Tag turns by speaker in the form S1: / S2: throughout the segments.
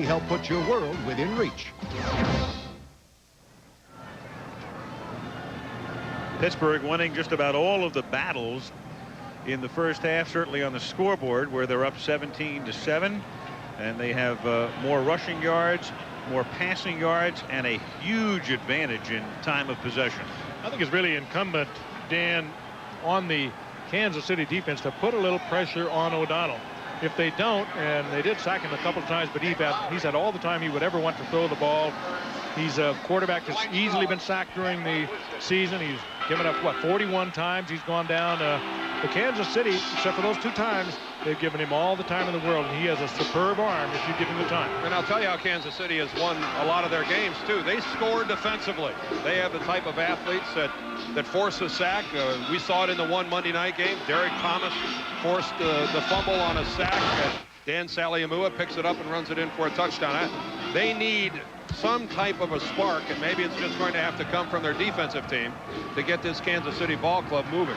S1: help put your world within reach.
S2: Pittsburgh winning just about all of the battles in the first half, certainly on the scoreboard, where they're up 17-7, and they have more rushing yards, more passing yards, and a huge advantage in time of possession.
S3: I think it's really incumbent, Dan, on the Kansas City defense to put a little pressure on O'Donnell. If they don't, and they did sack him a couple of times, but he's had all the time he would ever want to throw the ball. He's a quarterback that's easily been sacked during the season. He's given up, what, 41 times he's gone down. The Kansas City, except for those 2 times, they've given him all the time in the world, and he has a superb arm if you give him the time.
S4: And I'll tell you how Kansas City has won a lot of their games, too. They score defensively. They have the type of athletes that force a sack. We saw it in the one Monday night game. Derek Thomas forced the fumble on a sack. Dan Saliamua picks it up and runs it in for a touchdown. They need some type of a spark, and maybe it's just going to have to come from their defensive team to get this Kansas City ball club moving.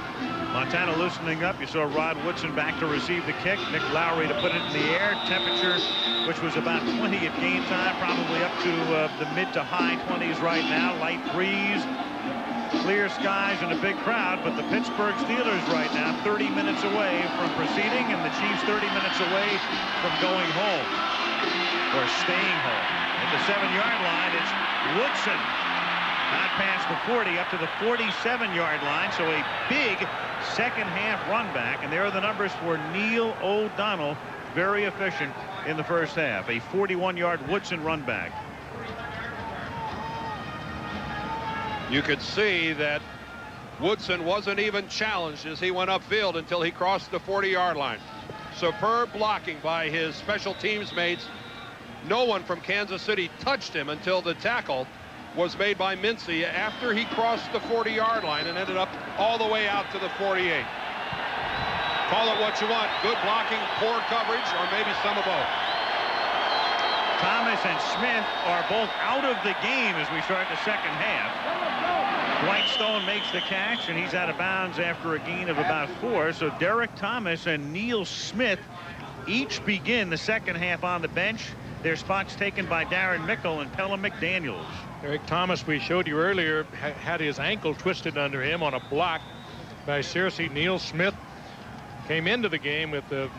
S2: Montana loosening up. You saw Rod Woodson back to receive the kick. Nick Lowery to put it in the air. Temperature, which was about 20 at game time, probably up to the mid to high 20s right now. Light breeze, clear skies, and a big crowd. But the Pittsburgh Steelers right now 30 minutes away from proceeding, and the Chiefs 30 minutes away from going home or staying home. At the 7-yard line, it's Woodson. Not past the 40, up to the 47-yard line. So a big second half run back. And there are the numbers for Neil O'Donnell. Very efficient in the first half. A 41-yard Woodson run back.
S4: You could see that Woodson wasn't even challenged as he went upfield until he crossed the 40-yard line. Superb blocking by his special teams mates. No one from Kansas City touched him until the tackle was made by Mincy after he crossed the 40-yard line and ended up all the way out to the 48. Call it what you want. Good blocking, poor coverage, or maybe some of both.
S2: Thomas and Smith are both out of the game as we start the second half. Whitestone makes the catch, and he's out of bounds after a gain of about 4. So Derek Thomas and Neil Smith each begin the second half on the bench. Their spots taken by Darren Mickle and Pella McDaniels.
S3: Eric Thomas, we showed you earlier, had his ankle twisted under him on a block by Searcy. Neil Smith came into the game with a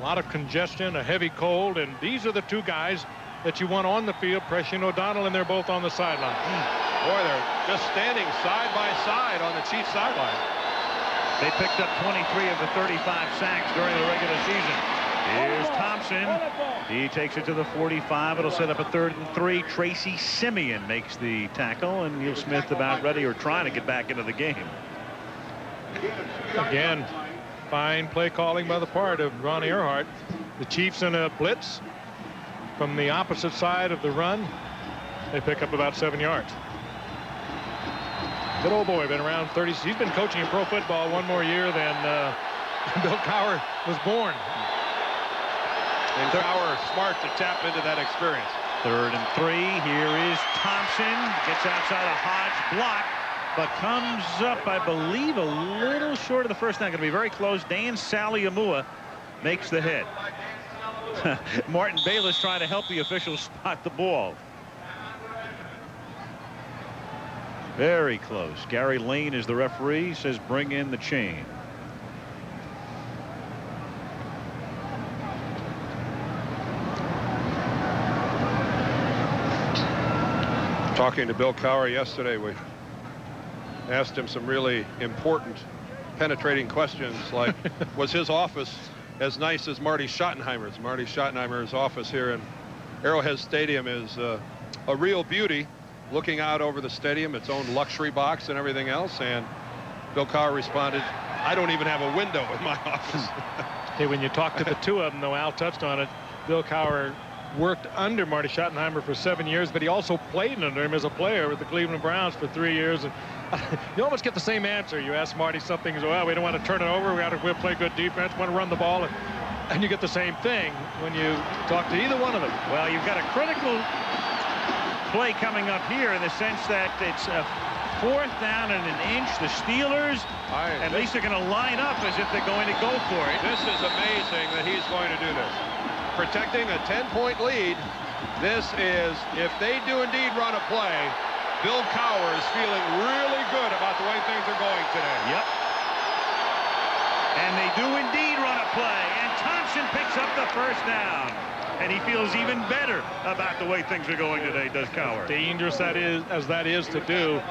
S3: lot of congestion, a heavy cold, and these are the 2 guys that you want on the field, pressuring O'Donnell, and they're both on the sideline.
S4: Boy, they're just standing side by side on the Chiefs sideline.
S2: They picked up 23 of the 35 sacks during the regular season. Here's Thompson. He takes it to the 45. It'll set up a 3rd and 3. Tracy Simeon makes the tackle, and Neil Smith about ready or trying to get back into the game.
S3: Again, fine play calling by the part of Ron Earhart. The Chiefs in a blitz from the opposite side of the run. They pick up about 7 yards. Good old boy, been around 30. He's been coaching in pro football 1 more year than Bill Cowher was born.
S4: And Cowher smart to tap into that experience.
S2: 3rd and 3. Here is Thompson. Gets outside a Hodge block, but comes up, I believe, a little short of the first down. Going to be very close. Dan Saliamua makes the hit. Martin Bayless trying to help the officials spot the ball. Very close. Gary Lane is the referee. Says bring in the chain.
S4: Talking to Bill Cowher yesterday, we asked him some really important penetrating questions like, was his office as nice as Marty Schottenheimer's? Marty Schottenheimer's office here in Arrowhead Stadium is a real beauty, looking out over the stadium, its own luxury box and everything else. And Bill Cowher responded, I don't even have a window in my office.
S3: Hey, when you talk to the 2 of them, though, Al touched on it, Bill Cowher worked under Marty Schottenheimer for 7 years, but he also played under him as a player with the Cleveland Browns for 3 years. And you almost get the same answer. You ask Marty something, well, we don't want to turn it over. We'll play good defense, want to run the ball. And you get the same thing when you talk to either one of them.
S2: Well, you've got a critical play coming up here in the sense that it's a 4th down and an inch. The Steelers at least are going to line up as if they're going to go for it.
S4: This is amazing that he's going to do this. Protecting a 10-point lead This is, if they do indeed run a play, Bill Cowher is feeling really good about the way things are going today.
S2: Yep. And they do indeed run a play, and Thompson picks up the first down. And he feels even better about the way things are going today, does Cowher.
S3: Dangerous that is to do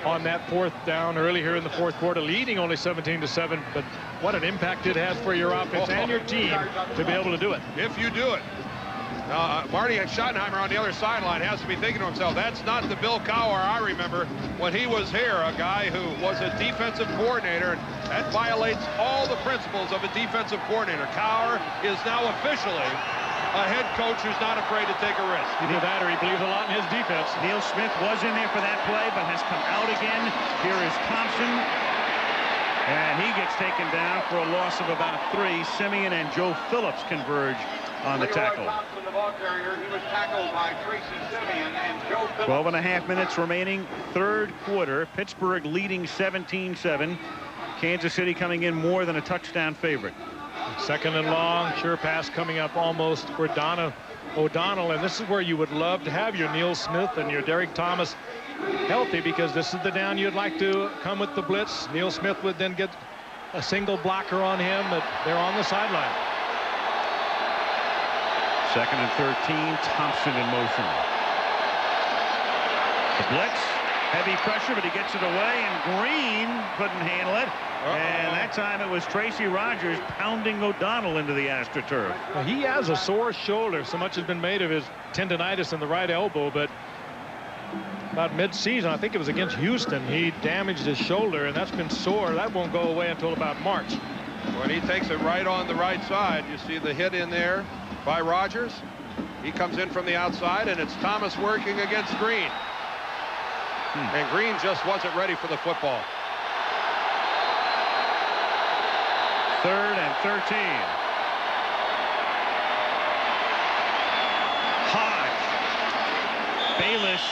S3: on that fourth down early here in the fourth quarter, leading only 17-7. But what an impact it has for your offense and your team to be able to do it.
S4: If you do it. Marty Schottenheimer on the other sideline has to be thinking to himself, that's not the Bill Cowher I remember when he was here, a guy who was a defensive coordinator, and that violates all the principles of a defensive coordinator. Cowher is now officially a head coach who's not afraid to take a risk.
S3: Either that or he believes a lot in his defense.
S2: Neil Smith was in there for that play, but has come out again. Here is Thompson. And he gets taken down for a loss of about 3. Simeon and Joe Phillips converge on the tackle. 12 and a half minutes remaining, third quarter. Pittsburgh leading 17-7. Kansas City coming in more than a touchdown favorite.
S3: Second and long, sure pass coming up almost for O'Donnell, and this is where you would love to have your Neil Smith and your Derek Thomas healthy, because this is the down you'd like to come with the blitz. Neil Smith would then get a single blocker on him, but they're on the sideline.
S2: Second and 13, Thompson in motion. The blitz, heavy pressure, but he gets it away, and Green couldn't handle it. And that time it was Tracy Rogers pounding O'Donnell into the AstroTurf.
S3: Well, he has a sore shoulder. So much has been made of his tendonitis in the right elbow, but about mid-season, I think it was against Houston, he damaged his shoulder, and that's been sore. That won't go away until about March.
S4: When he takes it right on the right side, you see the hit in there by Rogers. He comes in from the outside, and it's Thomas working against Green. And Green just wasn't ready for the football.
S2: Third and 13. Hodge. Bayless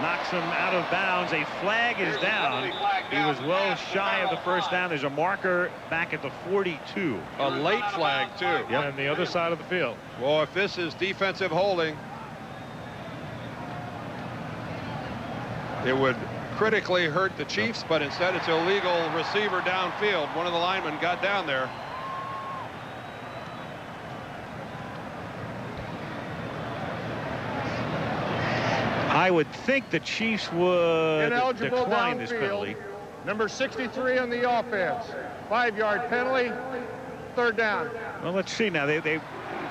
S2: knocks him out of bounds. A flag is down. He was well shy of the first down. There's a marker back at the 42.
S4: A late flag, too.
S3: Yep. On the other side of the field.
S4: Well, if this is defensive holding, it would critically hurt the Chiefs, but instead it's illegal receiver downfield. One of the linemen got down there.
S2: I would think the Chiefs would
S1: Ineligible
S2: decline this
S1: downfield.
S2: penalty.
S1: Number 63 on the offense. 5-yard penalty. Third down.
S2: Well, let's see now.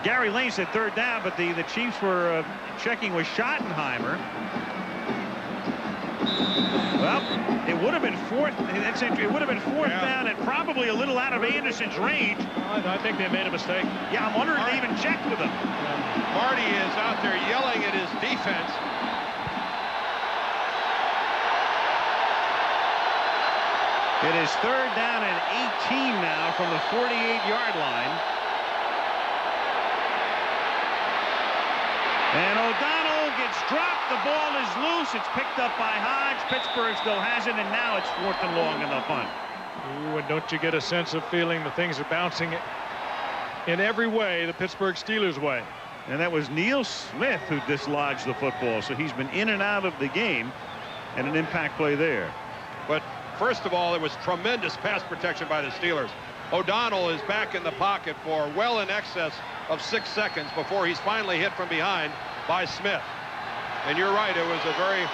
S2: Gary Lane said third down, but the Chiefs were checking with Schottenheimer. Well, it would have been fourth. It would have been fourth down and probably a little out of Anderson's range.
S3: I think they made a mistake.
S2: Yeah, I'm wondering if they even checked with him.
S4: Marty is out there yelling at his defense.
S2: It is third down and 18 now from the 48-yard line. And O'Donnell gets dropped. The ball is loose. It's picked up by Hodge. Pittsburgh still has it, and now it's fourth and long in the punt.
S3: Ooh, and don't you get a sense of feeling the things are bouncing in every way the Pittsburgh Steelers way?
S2: And that was Neil Smith who dislodged the football, so he's been in and out of the game, and an impact play there.
S4: But first of all, it was tremendous pass protection by the Steelers. O'Donnell is back in the pocket for well in excess of 6 seconds before he's finally hit from behind by Smith. And you're right, it was a very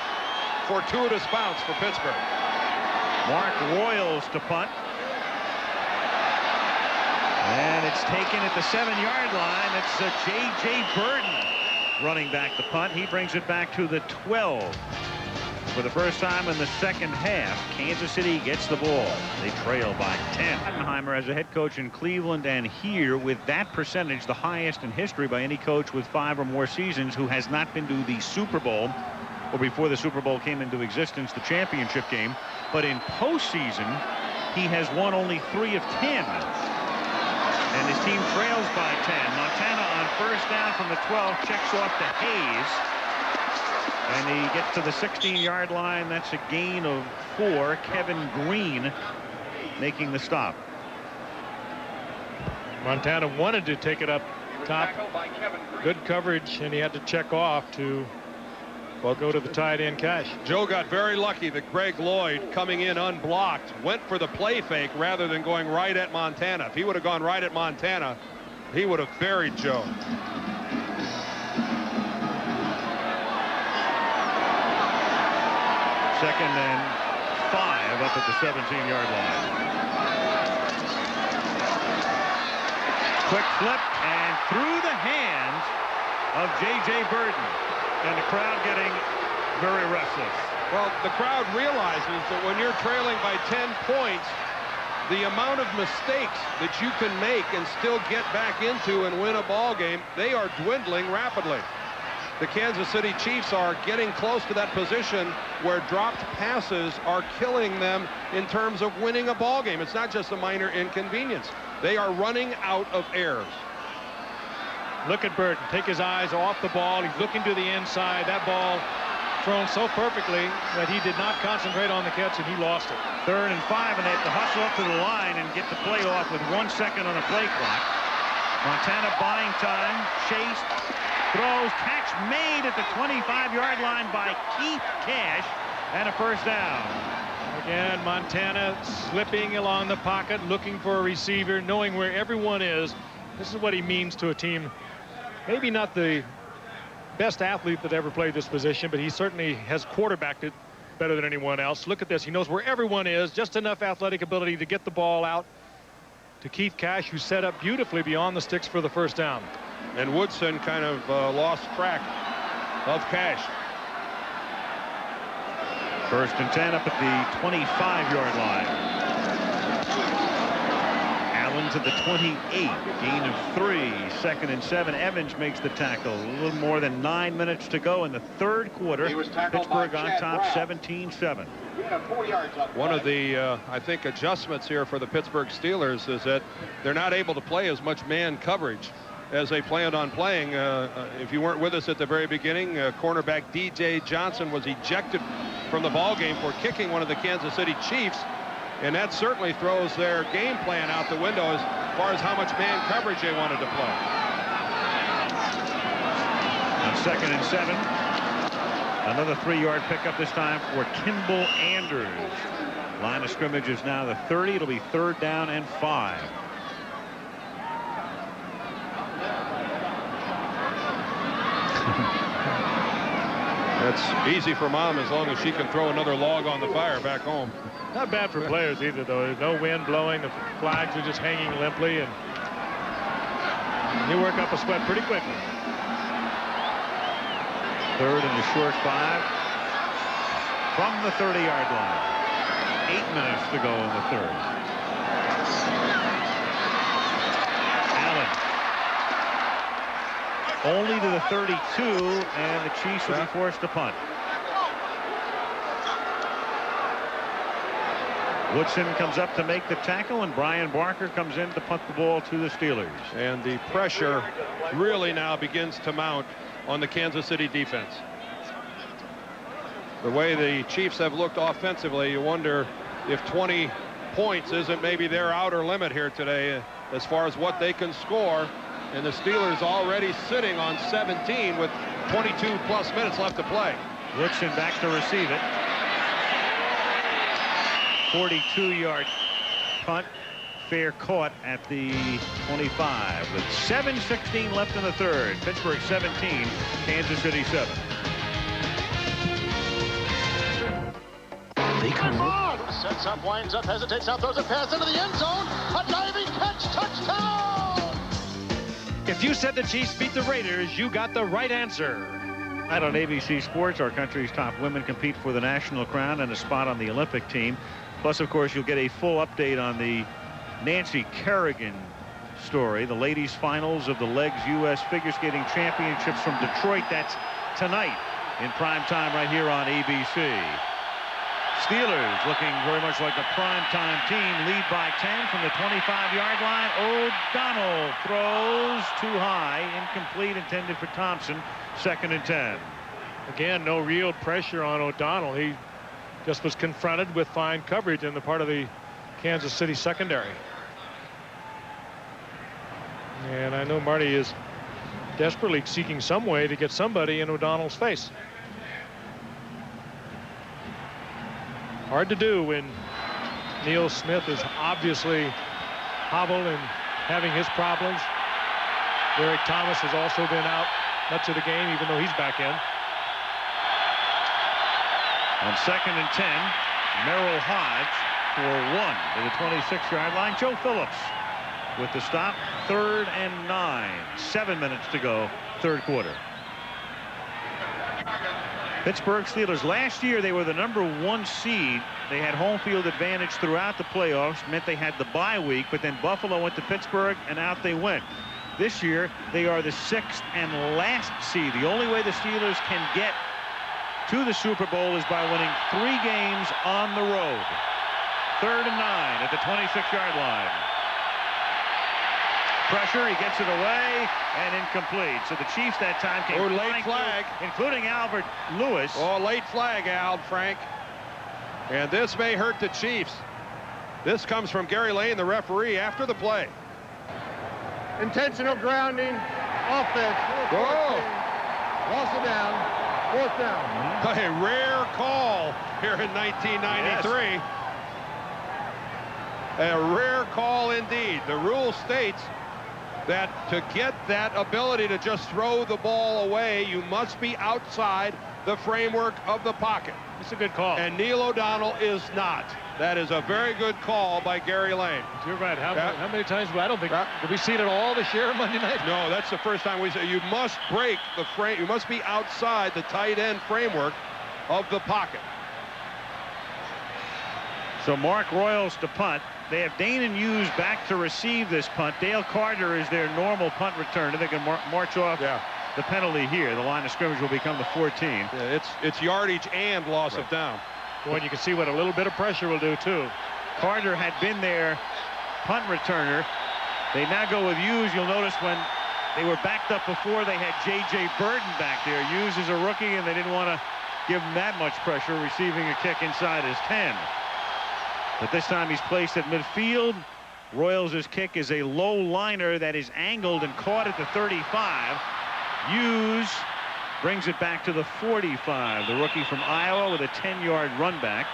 S4: fortuitous bounce for Pittsburgh.
S2: Mark Royals to punt. And it's taken at the 7-yard line. It's J.J. Birden running back the punt. He brings it back to the 12. For the first time in the second half, Kansas City gets the ball. They trail by 10. Schottenheimer as a head coach in Cleveland, and here with that percentage, the highest in history by any coach with 5 or more seasons who has not been to the Super Bowl, or before the Super Bowl came into existence, the championship game. But in postseason, he has won only 3 of 10. And his team trails by 10. Montana on first down from the 12 checks off to Hayes. And he gets to the 16-yard line. That's a gain of 4. Kevin Green making the stop.
S3: Montana wanted to take it up top. Good coverage, and he had to check off to, well, go to the tight end Cash.
S4: Joe got very lucky that Greg Lloyd, coming in unblocked, went for the play fake rather than going right at Montana. If he would have gone right at Montana, he would have buried Joe.
S2: Second and 5 up at the 17-yard line. Quick flip and through the hands of J.J. Birden. And the crowd getting very restless.
S4: Well, the crowd realizes that when you're trailing by 10 points, the amount of mistakes that you can make and still get back into and win a ball game, they are dwindling rapidly. The Kansas City Chiefs are getting close to that position where dropped passes are killing them in terms of winning a ball game. It's not just a minor inconvenience. They are running out of errors.
S3: Look at Birden. Take his eyes off the ball. He's looking to the inside. That ball thrown so perfectly that he did not concentrate on the catch, and he lost it.
S2: 3rd and 5, and they have to hustle up to the line and get the play off with 1 second on the play clock. Montana buying time, chased, throws, catch made at the 25-yard line by Keith Cash, and a first down.
S3: Again, Montana slipping along the pocket, looking for a receiver, knowing where everyone is. This is what he means to a team. Maybe not the best athlete that ever played this position, but he certainly has quarterbacked it better than anyone else. Look at this. He knows where everyone is, just enough athletic ability to get the ball out to Keith Cash, who set up beautifully beyond the sticks for the first down.
S4: And Woodson kind of lost track of Cash.
S2: 1st and 10 up at the 25-yard line. Allen to the 28, gain of 3, 2nd and 7. Evans makes the tackle. A little more than 9 minutes to go in the 3rd quarter. Pittsburgh on top, 17-7.
S4: One of the, I think, adjustments here for the Pittsburgh Steelers is that they're not able to play as much man coverage as they planned on playing. If you weren't with us at the very beginning, cornerback D.J. Johnson was ejected from the ball game for kicking one of the Kansas City Chiefs. And that certainly throws their game plan out the window as far as how much man coverage they wanted to play.
S2: On 2nd and 7, another 3-yard pickup this time for Kimball Anders. Line of scrimmage is now the 30. It'll be 3rd down and 5.
S4: That's easy for Mom as long as she can throw another log on the fire back home.
S3: Not bad for players either, though. There's no wind blowing. The flags are just hanging limply, and you work up a sweat pretty quickly.
S2: 3rd and a short 5 from the 30-yard line. 8 minutes to go in the 3rd. Allen only to the 32, and the Chiefs will be forced to punt. Woodson comes up to make the tackle, and Brian Barker comes in to punt the ball to the Steelers.
S4: And the pressure really now begins to mount on the Kansas City defense. The way the Chiefs have looked offensively, you wonder if 20 points isn't maybe their outer limit here today as far as what they can score. And the Steelers already sitting on 17 with 22-plus minutes left to play.
S2: Woodson back to receive it. 42-yard punt, fair caught at the 25 with 7:16 left in the 3rd. Pittsburgh 17, Kansas City 7.
S5: They come on. Sets up, winds up, hesitates out, throws a pass into the end zone. A diving catch, touchdown!
S3: If you said the Chiefs beat the Raiders, you got the right answer.
S2: Tonight on ABC Sports, our country's top women compete for the national crown and a spot on the Olympic team. Plus, of course, you'll get a full update on the Nancy Kerrigan story, the ladies' finals of the Legs U.S. Figure Skating Championships from Detroit. That's tonight in prime time right here on ABC. Steelers looking very much like a primetime team, lead by 10 from the 25-yard line. O'Donnell throws too high, incomplete, intended for Thompson. 2nd and 10.
S3: Again, no real pressure on O'Donnell. He just was confronted with fine coverage in the part of the Kansas City secondary. And I know Marty is desperately seeking some way to get somebody in O'Donnell's face. Hard to do when Neil Smith is obviously hobbled and having his problems. Derek Thomas has also been out much of the game, even though he's back in.
S2: On 2nd and 10, Merrill Hodge for 1 to the 26-yard line. Joe Phillips with the stop. 3rd and 9. 7 minutes to go, third quarter. Pittsburgh Steelers, last year they were the #1 seed. They had home field advantage throughout the playoffs, meant they had the bye week, but then Buffalo went to Pittsburgh and out they went. This year they are the 6th and last seed. The only way the Steelers can get to the Super Bowl is by winning 3 games on the road. 3rd and 9 at the 26-yard line. Pressure, he gets it away, and incomplete. So the Chiefs that time came
S4: late flag,
S2: including Albert Lewis.
S4: Oh, late flag, Al, Frank. And this may hurt the Chiefs. This comes from Gary Lane, the referee, after the play.
S1: Intentional grounding, offense.
S4: Whoa.
S1: Lost it down, 4th down.
S4: A rare call here in 1993. Yes. A rare call indeed. The rule states that to get that ability to just throw the ball away, you must be outside the framework of the pocket.
S3: It's a good call.
S4: And Neil O'Donnell is not. That is a very good call by Gary Lane.
S3: You're right. How many times? I don't think did we see it at all this year Monday night?
S4: No, that's the first time we say you must break the frame. You must be outside the tight end framework of the pocket.
S2: So Mark Royals to punt. They have Dane and Hughes back to receive this punt. Dale Carter is their normal punt returner. They can march off the penalty here. The line of scrimmage will become the 14.
S4: Yeah, it's yardage and loss of down.
S3: Boy, you can see what a little bit of pressure will do too.
S2: Carter had been their punt returner. They now go with Hughes. You'll notice when they were backed up before, they had J.J. Birden back there. Hughes is a rookie, and they didn't want to give him that much pressure, receiving a kick inside his 10. But this time he's placed at midfield. Royals' kick is a low liner that is angled and caught at the 35. Hughes brings it back to the 45. The rookie from Iowa with a 10-yard run back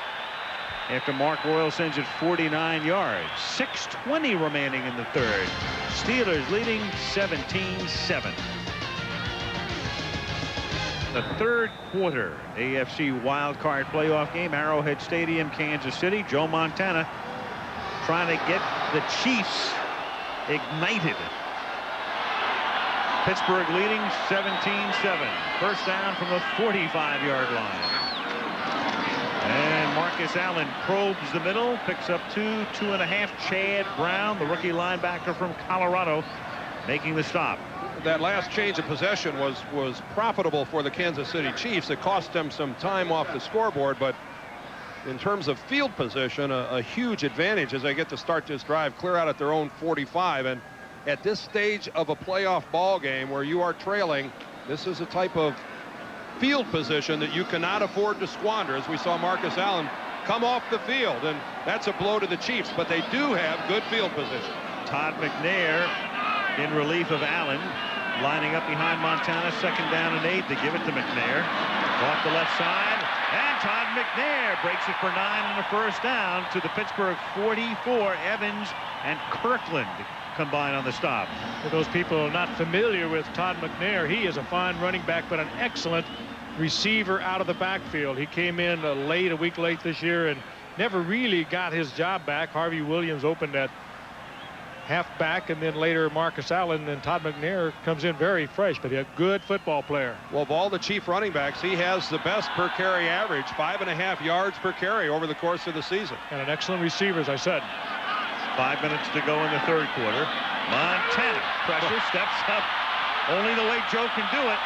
S2: after Mark Royal sends it 49 yards. 6:20 remaining in the third. Steelers leading 17-7. The third quarter AFC wildcard playoff game, Arrowhead Stadium, Kansas City. Joe Montana trying to get the Chiefs ignited. Pittsburgh leading 17-7. First down from the 45-yard line. And Marcus Allen probes the middle, picks up 2.5. Chad Brown, the rookie linebacker from Colorado, making the stop.
S4: That last change of possession was profitable for the Kansas City Chiefs. It cost them some time off the scoreboard, but in terms of field position, a huge advantage as they get to start this drive clear out at their own 45. And at this stage of a playoff ball game where you are trailing, this is a type of field position that you cannot afford to squander, as we saw Marcus Allen come off the field, and that's a blow to the Chiefs, but they do have good field position.
S2: Todd McNair in relief of Allen, lining up behind Montana. 2nd down and 8. They give it to McNair off the left side, and Todd McNair breaks it for 9 on the first down to the Pittsburgh 44. Evans and Kirkland combine on the stop.
S3: For those people not familiar with Todd McNair, he is a fine running back, but an excellent receiver out of the backfield. He came in a week late this year, and never really got his job back. Harvey Williams opened at halfback, and then later Marcus Allen, and Todd McNair comes in very fresh, but he's a good football player.
S4: Well, of all the Chief running backs, he has the best per carry average, 5.5 yards per carry over the course of the season.
S3: And an excellent receiver, as I said.
S2: 5 minutes to go in the third quarter. Montana pressure, steps up. Only the way Joe can do it,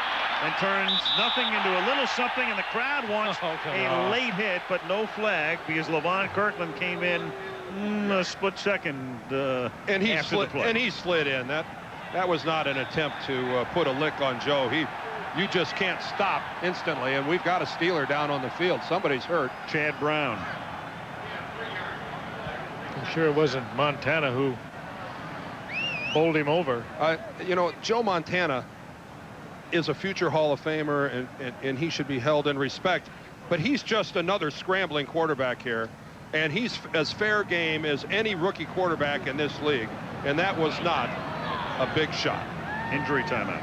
S2: and turns nothing into a little something, and the crowd wants a late hit, but no flag, because Levon Kirkland came in a split second
S4: and he
S2: after the play.
S4: And he slid in. That was not an attempt to put a lick on Joe. You just can't stop instantly, and we've got a Steeler down on the field. Somebody's hurt.
S2: Chad Brown.
S3: I'm sure it wasn't Montana who bowled him over.
S4: You know, Joe Montana is a future Hall of Famer, and he should be held in respect. But he's just another scrambling quarterback here, and he's as fair game as any rookie quarterback in this league, and that was not a big shot.
S2: Injury timeout.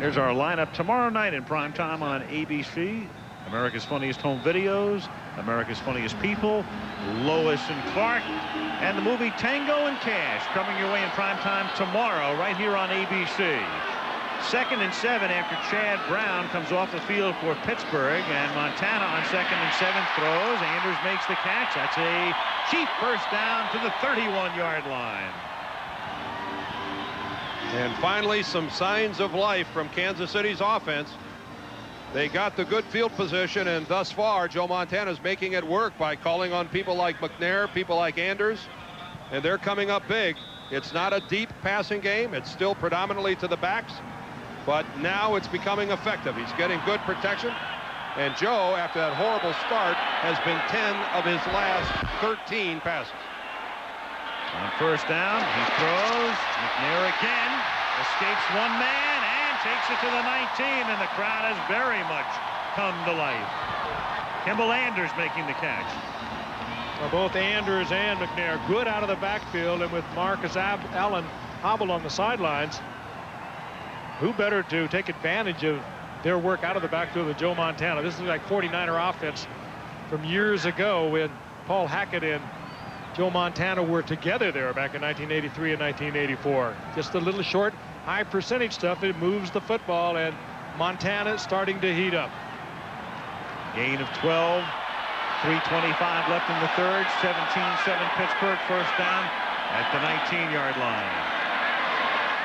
S2: Here's our lineup tomorrow night in prime time on ABC. America's Funniest Home Videos, America's Funniest People, Lois and Clark, and the movie Tango and Cash coming your way in prime time tomorrow right here on ABC. 2nd and 7 after Chad Brown comes off the field for Pittsburgh, and Montana on 2nd and 7 throws. Anders makes the catch. That's a Chief first down to the 31-yard line.
S4: And finally, some signs of life from Kansas City's offense. They got the good field position, and thus far, Joe Montana's making it work by calling on people like McNair, people like Anders, and they're coming up big. It's not a deep passing game. It's still predominantly to the backs, but now it's becoming effective. He's getting good protection, and Joe, after that horrible start, has been 10 of his last 13 passes.
S2: On first down, he throws. McNair again, escapes one man and takes it to the 19, and the crowd has very much come to life. Kimball Anders making the catch.
S3: Well, both Anders and McNair good out of the backfield, and with Marcus Allen hobbled on the sidelines, who better to take advantage of their work out of the backfield than Joe Montana? This is like 49er offense from years ago when Paul Hackett and Joe Montana were together there back in 1983 and 1984. Just a little short, high percentage stuff. It moves the football, and Montana starting to heat up.
S2: Gain of 12. 3:25 left in the third. 17-7 Pittsburgh, first down at the 19-yard line.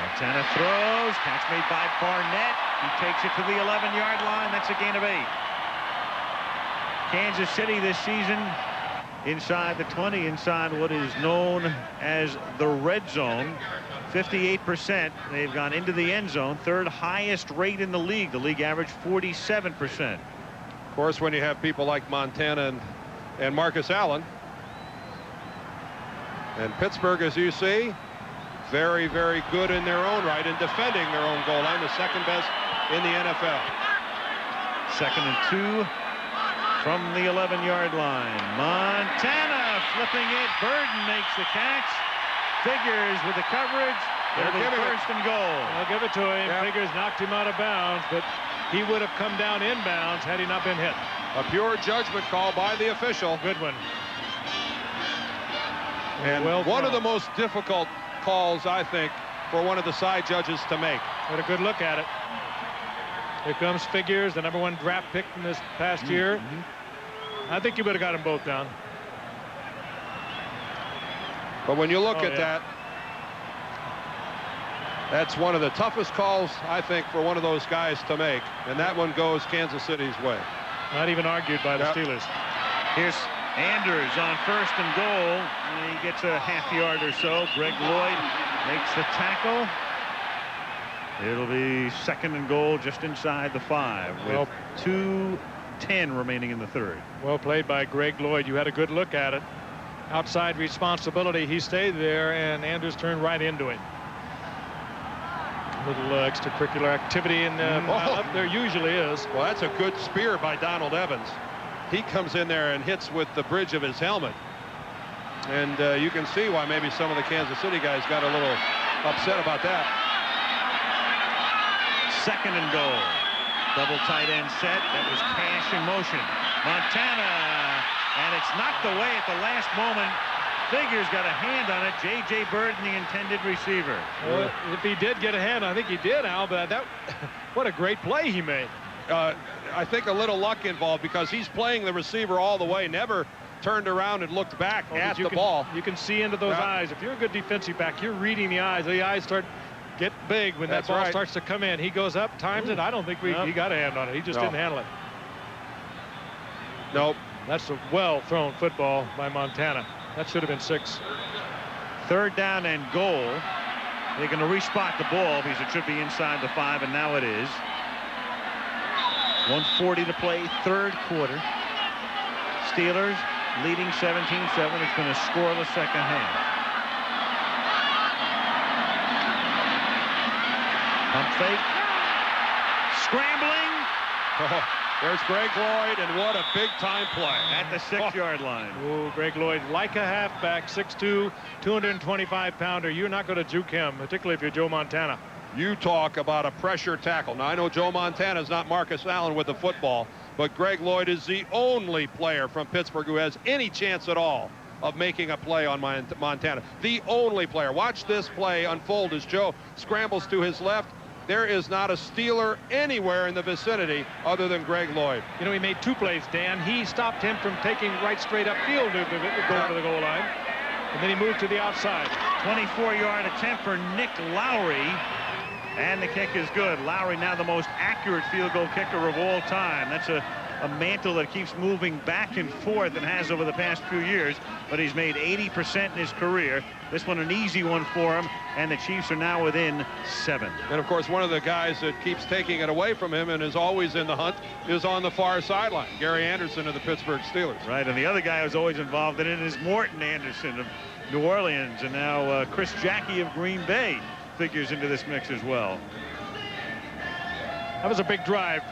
S2: Montana throws. Catch made by Barnett. He takes it to the 11-yard line. That's a gain of 8. Kansas City this season inside the 20, inside what is known as the red zone. 58%. They've gone into the end zone. Third highest rate in the league. The league average 47%.
S4: Of course, when you have people like Montana and Marcus Allen, and Pittsburgh, as you see, very, very good in their own right in defending their own goal line, the second best in the NFL.
S2: 2nd and 2 from the 11-yard line. Montana flipping it. Birden makes the catch. Figures with the coverage. It'll be first and goal.
S3: I'll give it to him. Yep. Figures knocked him out of bounds, but he would have come down inbounds had he not been hit.
S4: A pure judgment call by the official.
S3: Good one.
S4: And one of the most difficult calls, I think, for one of the side judges to make.
S3: Had a good look at it. Here comes Figures, the #1 draft pick from this past year. I think you would have got them both down.
S4: But when you look at that, that's one of the toughest calls, I think, for one of those guys to make. And that one goes Kansas City's way.
S3: Not even argued by the Steelers.
S2: Here's Anders on first and goal. He gets a half yard or so. Greg Lloyd makes the tackle. It'll be 2nd and goal just inside the 5 with 2:10 remaining in the third.
S3: Well played by Greg Lloyd. You had a good look at it. Outside responsibility. He stayed there, and Anders turned right into him. Little extracurricular activity in up there usually is.
S4: Well, that's a good spear by Donald Evans. He comes in there and hits with the bridge of his helmet. And you can see why maybe some of the Kansas City guys got a little upset about that.
S2: 2nd and goal. Double tight end set. That was Cash in motion. Montana, and it's knocked away at the last moment. Figures got a hand on it. J.J. Birden, the intended receiver.
S3: Well, if he did get a hand, I think he did, Al, but what a great play he made.
S4: I think a little luck involved because he's playing the receiver all the way, never turned around and looked back at the ball.
S3: You can see into those eyes. If you're a good defensive back, you're reading the eyes. The eyes get big when that ball starts to come in. He goes up, times it. I don't think he got a hand on it. He just didn't handle it.
S4: Nope.
S3: That's a well-thrown football by Montana. That should have been 6.
S2: 3rd down and goal. They're going to respot the ball because it should be inside the 5, and now it is. 1:40 to play, third quarter. Steelers leading 17-7. It's been a scoreless second half. Pump fake. Scrambling.
S4: Oh, there's Greg Lloyd, and what a big-time play.
S2: At the 6-yard line.
S3: Oh, Greg Lloyd, like a halfback, 6'2", 225-pounder. You're not going to juke him, particularly if you're Joe Montana.
S4: You talk about a pressure tackle. Now, I know Joe Montana's not Marcus Allen with the football, but Greg Lloyd is the only player from Pittsburgh who has any chance at all of making a play on Montana. The only player. Watch this play unfold as Joe scrambles to his left. There is not a Steeler anywhere in the vicinity other than Greg Lloyd.
S3: You know, he made 2 plays, Dan. He stopped him from taking right straight upfield to go to the goal line. And then he moved to the outside.
S2: 24-yard attempt for Nick Lowery. And the kick is good. Lowery now the most accurate field goal kicker of all time. That's a mantle that keeps moving back and forth and has over the past few years, but he's made 80% in his career. This one an easy one for him, and the Chiefs are now within 7.
S4: And of course, one of the guys that keeps taking it away from him and is always in the hunt is on the far sideline, Gary Anderson of the Pittsburgh Steelers.
S2: Right, and the other guy who's always involved in it is Morton Anderson of New Orleans, and now Chris Jackie of Green Bay figures into this mix as well.
S3: That was a big drive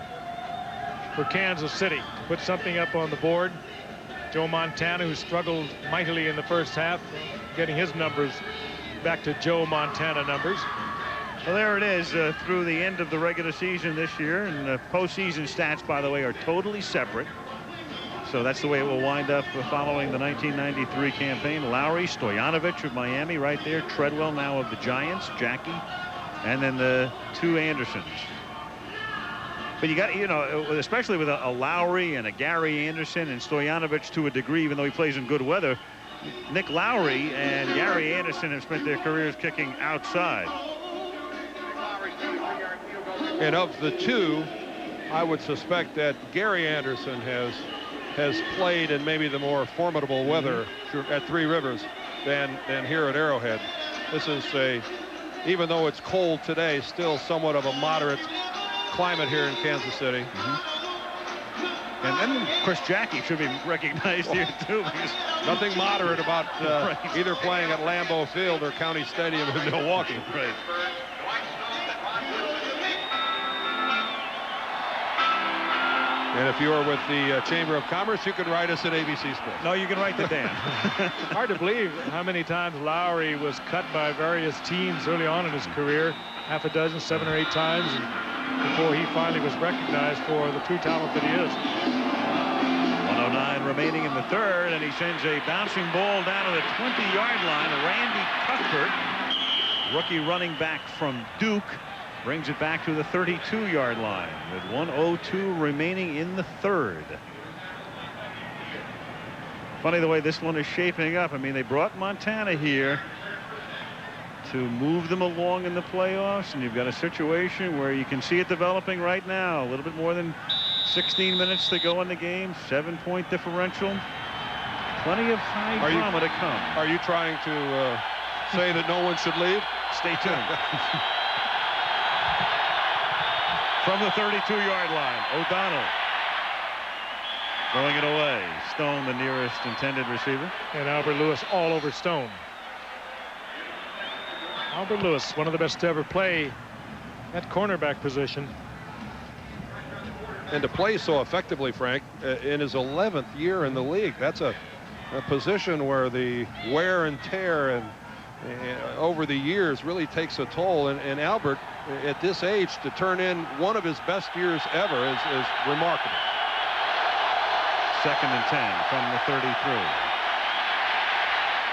S3: for Kansas City to put something up on the board. Joe Montana, who struggled mightily in the first half, getting his numbers back to Joe Montana numbers.
S2: Well, there it is through the end of the regular season this year, and the postseason stats, by the way, are totally separate. So that's the way it will wind up following the 1993 campaign. Lowery, Stoyanovich of Miami right there, Treadwell now of the Giants, Jackie, and then the 2 Andersons. But you got, you know, especially with a Lowery and a Gary Anderson and Stoyanovich to a degree, even though he plays in good weather, Nick Lowery and Gary Anderson have spent their careers kicking outside.
S4: And of the 2, I would suspect that Gary Anderson has played in maybe the more formidable weather at Three Rivers than here at Arrowhead. This is even though it's cold today, still somewhat of a moderate climate here in Kansas City.
S2: And then Chris Jackie should be recognized here too, because
S4: nothing moderate about
S2: right.
S4: either playing at Lambeau Field or County Stadium in Milwaukee.
S2: Right.
S4: And if you are with the Chamber of Commerce, you can write us at ABC Sports.
S2: No, you can write the Dan.
S3: Hard to believe how many times Lowery was cut by various teams early on in his career. Half a dozen, 7 or 8 times, before he finally was recognized for the true talent that he is.
S2: 109 remaining in the 3rd, and he sends a bouncing ball down to the 20-yard line. Randy Cuthbert, rookie running back from Duke, brings it back to the 32-yard line with 1:02 remaining in the 3rd. Funny the way this one is shaping up. I mean, they brought Montana here to move them along in the playoffs, and you've got a situation where you can see it developing right now. A little bit more than 16 minutes to go in the game, 7-point differential. Plenty of high drama to come.
S4: Are you trying to say that no one should leave?
S2: Stay tuned. From the 32-yard line, O'Donnell throwing it away. Stone, the nearest intended receiver.
S3: And Albert Lewis all over Stone. Albert Lewis, one of the best to ever play at cornerback position.
S4: And to play so effectively, Frank, in his 11th year in the league, that's a position where the wear and tear and over the years really takes a toll. And Albert, at this age, to turn in one of his best years ever is remarkable.
S2: 2nd and 10 from the 33.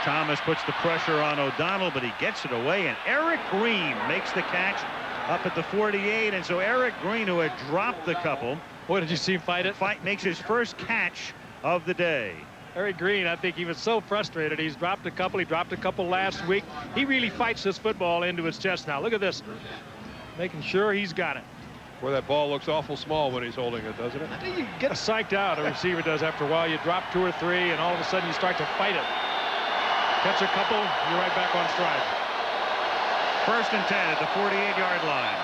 S2: Thomas puts the pressure on O'Donnell, but he gets it away, and Eric Green makes the catch up at the 48. And so Eric Green, who had dropped the couple,
S3: Boy, did you see him fight it?
S2: makes his first catch of the day.
S3: Eric Green, I think he was so frustrated. He's dropped a couple. He dropped a couple last week. He really fights this football into his chest now. Look at this. Making sure he's got it.
S4: Boy, that ball looks awful small when he's holding it, doesn't it?
S3: I think you get psyched out, a receiver does after a while. You drop 2 or 3, and all of a sudden you start to fight it. Catch a couple, you're right back on stride.
S2: 1st and 10 at the 48-yard line.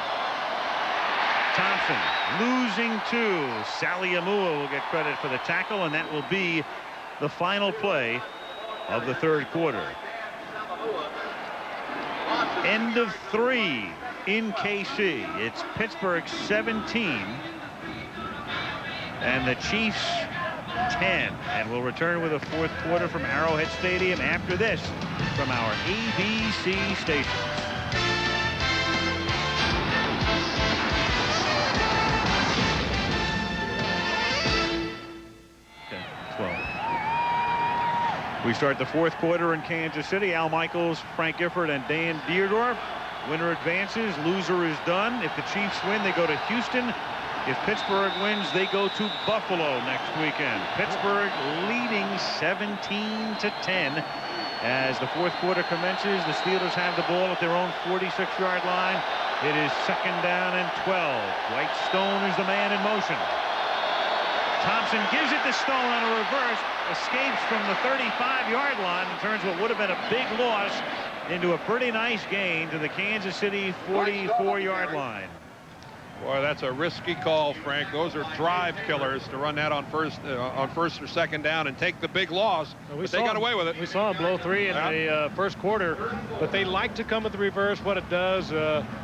S2: Thompson losing 2. Sally Amua will get credit for the tackle, and that will be the final play of the 3rd quarter. End of 3 in KC. It's Pittsburgh 17 and the Chiefs 10. And we'll return with a fourth quarter from Arrowhead Stadium after this from our ABC stations. Okay, 12. We start the fourth quarter in Kansas City. Al Michaels, Frank Gifford, and Dan Dierdorf. Winner advances. Loser is done. If the Chiefs win, they go to Houston. If Pittsburgh wins, they go to Buffalo next weekend. Pittsburgh leading 17-10 as the fourth quarter commences. The Steelers have the ball at their own 46-yard line. It is 2nd down and 12. Dwight Stone is the man in motion. Thompson gives it to Stone on a reverse, escapes from the 35-yard line and turns what would have been a big loss into a pretty nice gain to the Kansas City 44-yard line.
S4: Boy, that's a risky call, Frank. Those are drive killers to run that on first or second down and take the big loss. But they got away with it.
S3: We saw him blow 3 in the first quarter, but they like to come with the reverse. What it does,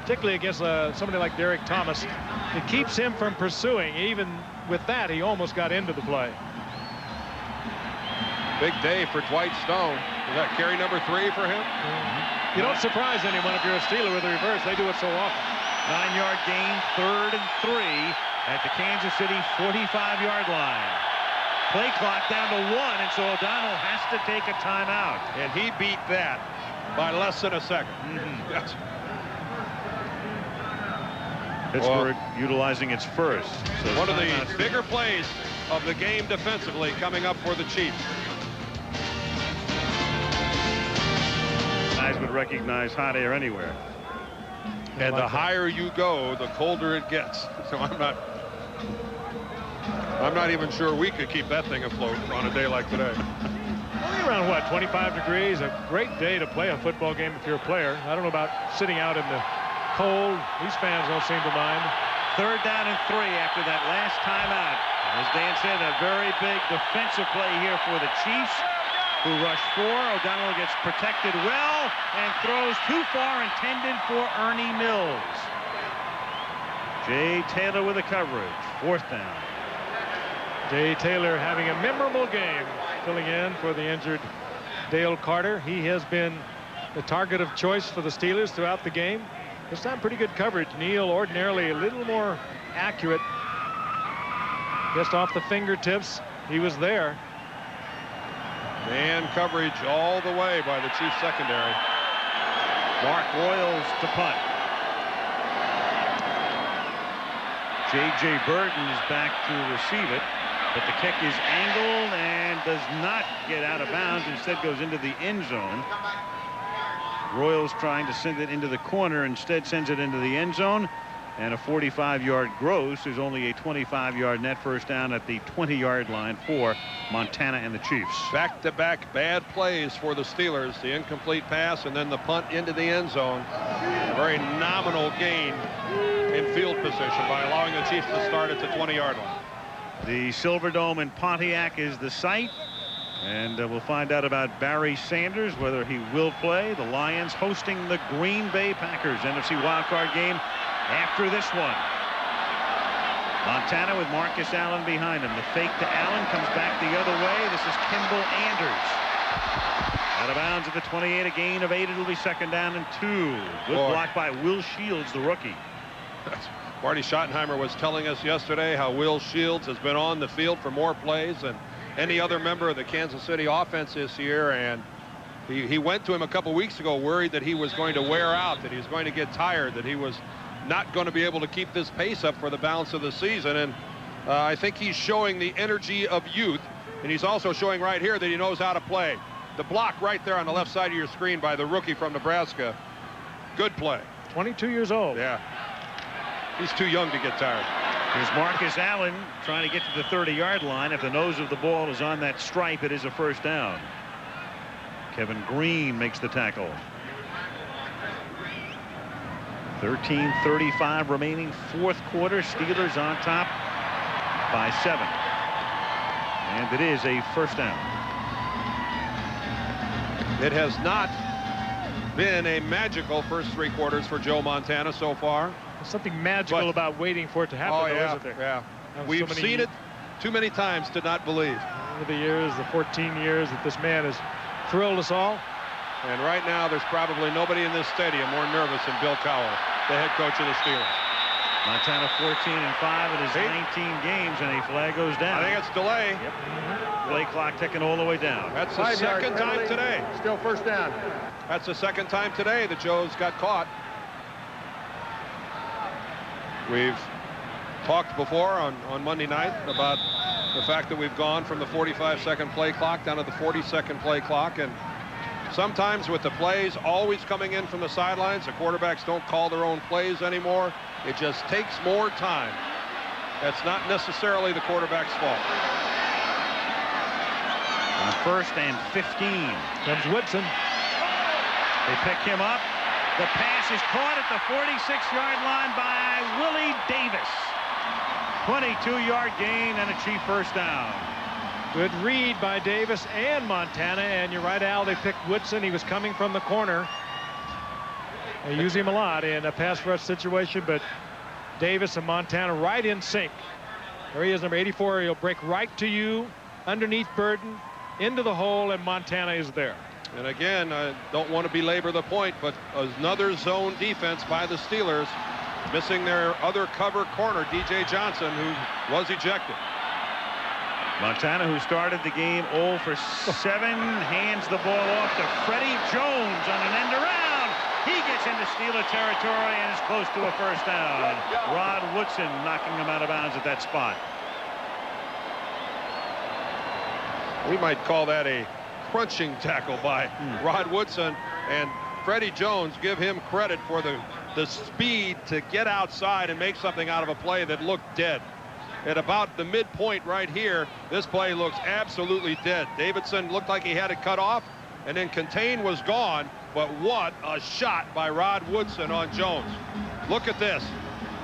S3: particularly against somebody like Derek Thomas, it keeps him from pursuing. Even with that, he almost got into the play.
S4: Big day for Dwight Stone. Is that carry number 3 for him?
S3: You don't surprise anyone if you're a Steeler with a reverse. They do it so often.
S2: 9-yard gain, 3rd and 3 at the Kansas City 45-yard line. Play clock down to 1, and so O'Donnell has to take a timeout.
S4: And he beat that by less than a second. Yes.
S2: Pittsburgh utilizing its first. So
S4: one of the bigger plays of the game defensively coming up for the Chiefs.
S2: Guys would recognize hot air anywhere.
S4: And the higher you go, the colder it gets. So I'm not even sure we could keep that thing afloat on a day like today.
S3: Only around, what, 25 degrees? A great day to play a football game if you're a player. I don't know about sitting out in the cold. These fans don't seem to mind.
S2: 3rd down and 3 after that last timeout. As Dan said, a very big defensive play here for the Chiefs, who rush 4. O'Donnell gets protected well and throws too far, intended for Ernie Mills. Jay Taylor with the coverage. 4th down.
S3: Jay Taylor having a memorable game, filling in for the injured Dale Carter. He has been the target of choice for the Steelers throughout the game. This time pretty good coverage. Neal ordinarily a little more accurate. Just off the fingertips. He was there.
S4: Man coverage all the way by the Chiefs secondary.
S2: Mark Royals to punt. J.J. Birden is back to receive it, but the kick is angled and does not get out of bounds. Instead goes into the end zone. Royals trying to send it into the corner, instead sends it into the end zone. And a 45-yard gross is only a 25-yard net first down at the 20-yard line for Montana and the Chiefs.
S4: Back-to-back bad plays for the Steelers. The incomplete pass and then the punt into the end zone. A very nominal gain in field position by allowing the Chiefs to start at the 20-yard line.
S2: The Silverdome in Pontiac is the site. And we'll find out about Barry Sanders, whether he will play. The Lions hosting the Green Bay Packers. NFC wildcard game after this one. Montana with Marcus Allen behind him. The fake to Allen comes back the other way. This is Kimball Anders. Out of bounds at the 28, a gain of 8. It'll be 2nd down and 2. Good block by Will Shields, the rookie.
S4: Marty Schottenheimer was telling us yesterday how Will Shields has been on the field for more plays than any other member of the Kansas City offense this year, and he went to him a couple weeks ago worried that he was going to wear out, that he was going to get tired, that he was not going to be able to keep this pace up for the balance of the season. And I think he's showing the energy of youth, and he's also showing right here that he knows how to play. The block right there on the left side of your screen by the rookie from Nebraska. Good play.
S3: 22 years old.
S4: Yeah. He's too young to get tired.
S2: Here's Marcus Allen trying to get to the 30-yard line. If the nose of the ball is on that stripe, it is a first down. Kevin Green makes the tackle. 13:35 remaining, fourth quarter. Steelers on top by 7. And it is a first down.
S4: It has not been a magical first 3 quarters for Joe Montana so far.
S3: There's something magical about waiting for it to happen, though, isn't there?
S4: Yeah.
S3: So
S4: We've seen it too many times to not believe.
S3: Over the years, the 14 years that this man has thrilled us all.
S4: And right now, there's probably nobody in this stadium more nervous than Bill Cowher, the head coach of the Steelers.
S2: Montana 14-5 in his 19 games, and a flag goes down.
S4: I think it's delay.
S2: Yep. Play clock ticking all the way down.
S4: That's the second time today.
S1: Still first down.
S4: That's the second time today that Joe's got caught. We've talked before on Monday night about the fact that we've gone from the 45-second play clock down to the 40-second play clock, and sometimes with the plays always coming in from the sidelines, the quarterbacks don't call their own plays anymore. It just takes more time. That's not necessarily the quarterback's fault.
S2: On 1st and 15.
S3: Comes Woodson.
S2: They pick him up. The pass is caught at the 46-yard line by Willie Davis. 22-yard gain and a Chief first down.
S3: Good read by Davis and Montana, and you're right, Al, they picked Woodson. He was coming from the corner. They use him a lot in a pass rush situation, but Davis and Montana right in sync. There he is, number 84. He'll break right to you underneath Birden into the hole, and Montana is there.
S4: And again, I don't want to belabor the point, but another zone defense by the Steelers, missing their other cover corner, D.J. Johnson, who was ejected.
S2: Montana, who started the game 0 for 7, hands the ball off to Freddie Jones on an end around. He gets into Steeler territory and is close to a first down. Rod Woodson knocking him out of bounds at that spot.
S4: We might call that a crunching tackle by Rod Woodson, and Freddie Jones, give him credit for the speed to get outside and make something out of a play that looked dead. At about the midpoint right here, this play looks absolutely dead. Davidson looked like he had it cut off, and then Contain was gone, but what a shot by Rod Woodson on Jones. Look at this.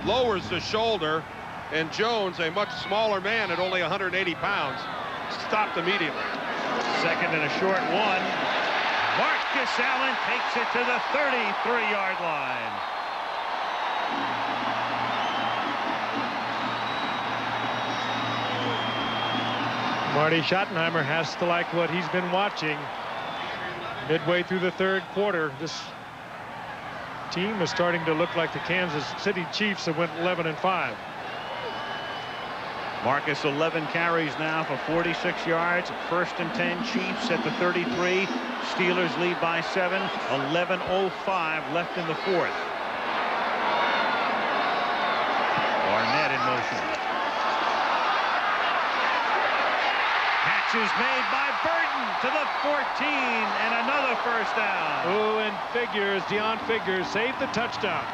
S4: Lowers the shoulder, and Jones, a much smaller man at only 180 pounds, stopped immediately.
S2: Second and a short one. Marcus Allen takes it to the 33-yard line.
S3: Marty Schottenheimer has to like what he's been watching. Midway through the 3rd quarter, this team is starting to look like the Kansas City Chiefs that went 11-5.
S2: Marcus 11 carries now for 46 yards. 1st and 10, Chiefs at the 33. Steelers lead by 7. 11:05 left in the 4th. Barnett in motion. Catch is made by Birden to the 14, and another first down.
S3: Oh, and Deion Figures saved the touchdown.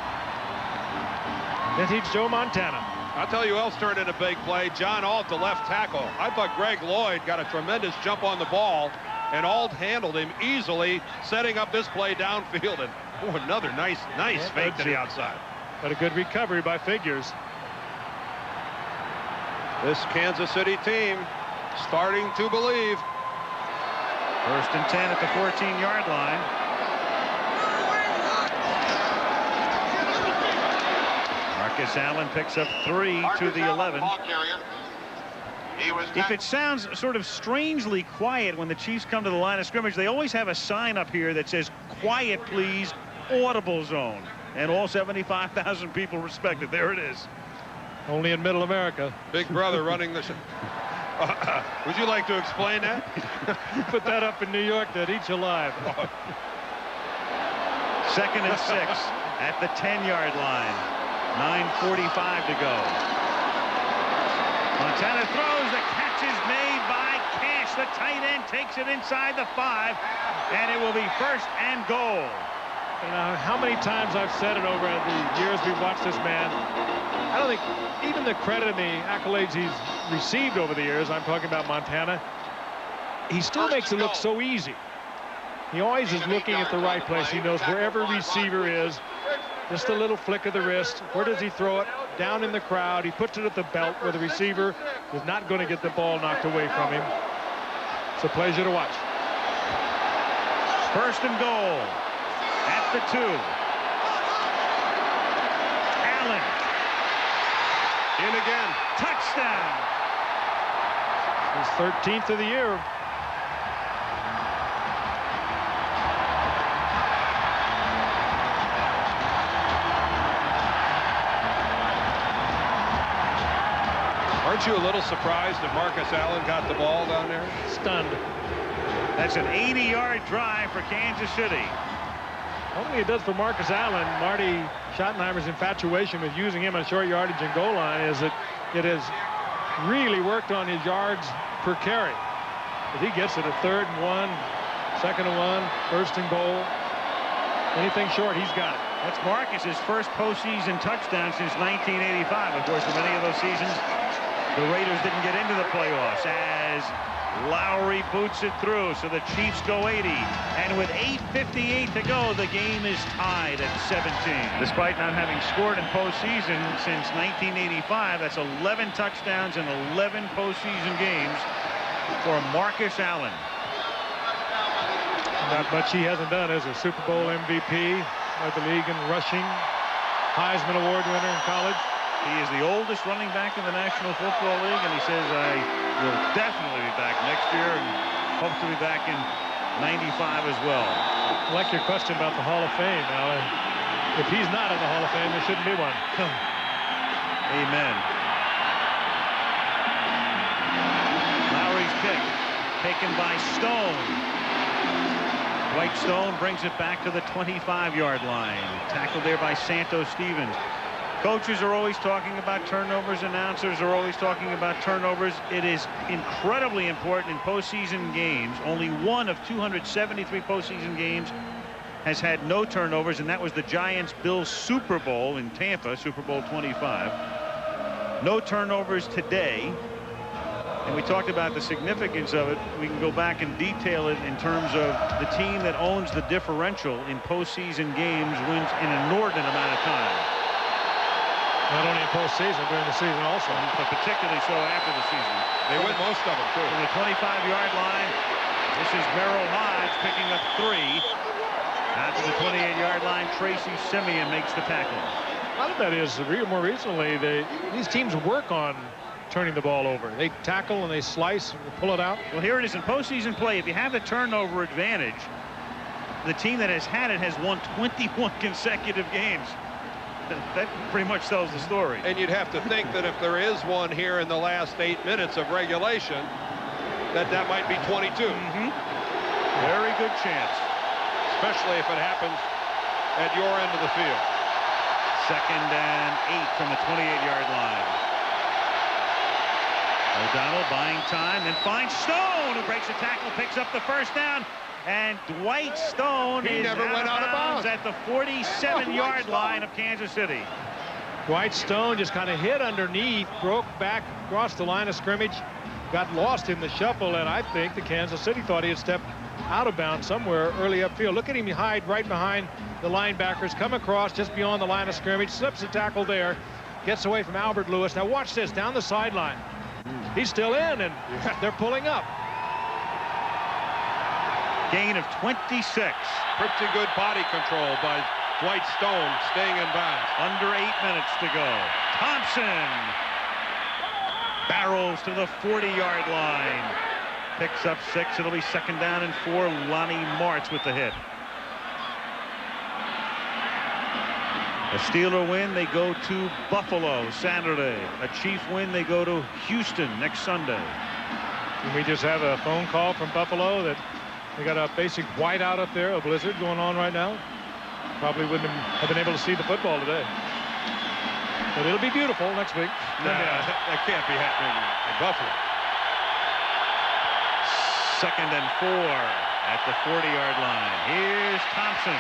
S3: Vintage Joe Montana.
S4: I'll tell you who else turned in a big play. John Alt, the left tackle. I thought Greg Lloyd got a tremendous jump on the ball, and Alt handled him easily, setting up this play downfield. And another nice fake to the outside.
S3: But a good recovery by Figures.
S4: This Kansas City team starting to believe.
S2: 1st and 10 at the 14-yard line. Marcus Allen picks up 3 to the 11. If it sounds sort of strangely quiet when the Chiefs come to the line of scrimmage, they always have a sign up here that says, "Quiet, please, audible zone." And all 75,000 people respect it. There it is.
S3: Only in Middle America.
S4: Big Brother running the show. Would you like to explain that?
S3: Put that up in New York, they'd eat you alive.
S2: 2nd and 6 at the 10-yard line. 9:45 to go. Montana throws. The catch is made by Cash. The tight end takes it inside the 5, and it will be 1st and goal.
S3: You know, how many times I've said it over the years we've watched this man. I don't think even the credit and the accolades he's received over the years, I'm talking about Montana, he still makes it look so easy. He always is looking at the right place. He knows wherever receiver is, just a little flick of the wrist. Where does he throw it? Down in the crowd. He puts it at the belt where the receiver is not going to get the ball knocked away from him. It's a pleasure to watch.
S2: 1st and goal. At the 2. Allen.
S4: In again.
S2: Touchdown.
S3: His 13th of the year.
S4: Aren't you a little surprised that Marcus Allen got the ball down there?
S3: Stunned.
S2: That's an 80-yard drive for Kansas City.
S3: One thing it does for Marcus Allen, Marty Schottenheimer's infatuation with using him on short yardage and goal line, is that it has really worked on his yards per carry. If he gets it at 3rd and 1, 2nd and 1, 1st and goal, anything short, he's got it.
S2: That's Marcus's first postseason touchdown since 1985. Of course, for many of those seasons, the Raiders didn't get into the playoffs as Lowery boots it through, so the Chiefs go 80. And with 8:58 to go, the game is tied at 17. Despite not having scored in postseason since 1985, that's 11 touchdowns in 11 postseason games for Marcus Allen.
S3: Not much he hasn't done as a Super Bowl MVP, led the league in rushing, Heisman Award winner in college.
S2: He is the oldest running back in the National Football League, and he says, I will definitely be back next year and hope to be back in 95 as well.
S3: I like your question about the Hall of Fame. Now, if he's not in the Hall of Fame, there shouldn't be one.
S2: Amen. Lowry's pick taken by Stone. Dwight Stone brings it back to the 25-yard line. Tackled there by Santos Stevens. Coaches are always talking about turnovers. Announcers are always talking about turnovers. It is incredibly important in postseason games. Only one of 273 postseason games has had no turnovers, and that was the Giants-Bills Super Bowl in Tampa, Super Bowl 25. No turnovers today. And we talked about the significance of it. We can go back and detail it in terms of the team that owns the differential in postseason games wins an inordinate amount of time.
S3: Not only in postseason, during the season also.
S2: But particularly so after the season.
S4: They win most of them, too.
S2: From the 25-yard line, this is Merrill Hodge picking up 3. After the 28-yard line, Tracy Simeon makes the tackle.
S3: A lot of that is more recently, these teams work on turning the ball over. They tackle and they slice and pull it out.
S2: Well, here it is in postseason play. If you have the turnover advantage, the team that has had it has won 21 consecutive games. That pretty much tells the story.
S4: And you'd have to think that if there is one here in the last 8 minutes of regulation, that might be 22.
S2: Very good chance.
S4: Especially if it happens at your end of the field.
S2: 2nd and 8 from the 28-yard line. O'Donnell buying time, then finds Stone, who breaks the tackle, picks up the 1st down. And Dwight Stone
S4: He never went out of bounds
S2: at the 47-yard line of Kansas City.
S3: Dwight Stone just kind of hit underneath, broke back across the line of scrimmage, got lost in the shuffle, and I think the Kansas City thought he had stepped out of bounds somewhere early upfield. Look at him hide right behind the linebackers, come across just beyond the line of scrimmage, slips a tackle there, gets away from Albert Lewis. Now watch this, down the sideline. He's still in, and they're pulling up.
S2: Gain of 26.
S4: Pretty good body control by Dwight Stone, staying in bounds.
S2: Under 8 minutes to go. Thompson barrels to the 40-yard line. Picks up 6. It'll be 2nd down and 4. Lonnie Martz with the hit. A Steeler win, they go to Buffalo Saturday. A Chief win, they go to Houston next Sunday.
S3: And we just have a phone call from Buffalo that they got a basic whiteout up there, a blizzard going on right now. Probably wouldn't have been able to see the football today. But it'll be beautiful next week.
S4: Nah, that can't be happening in Buffalo.
S2: 2nd and 4 at the 40-yard line. Here's Thompson.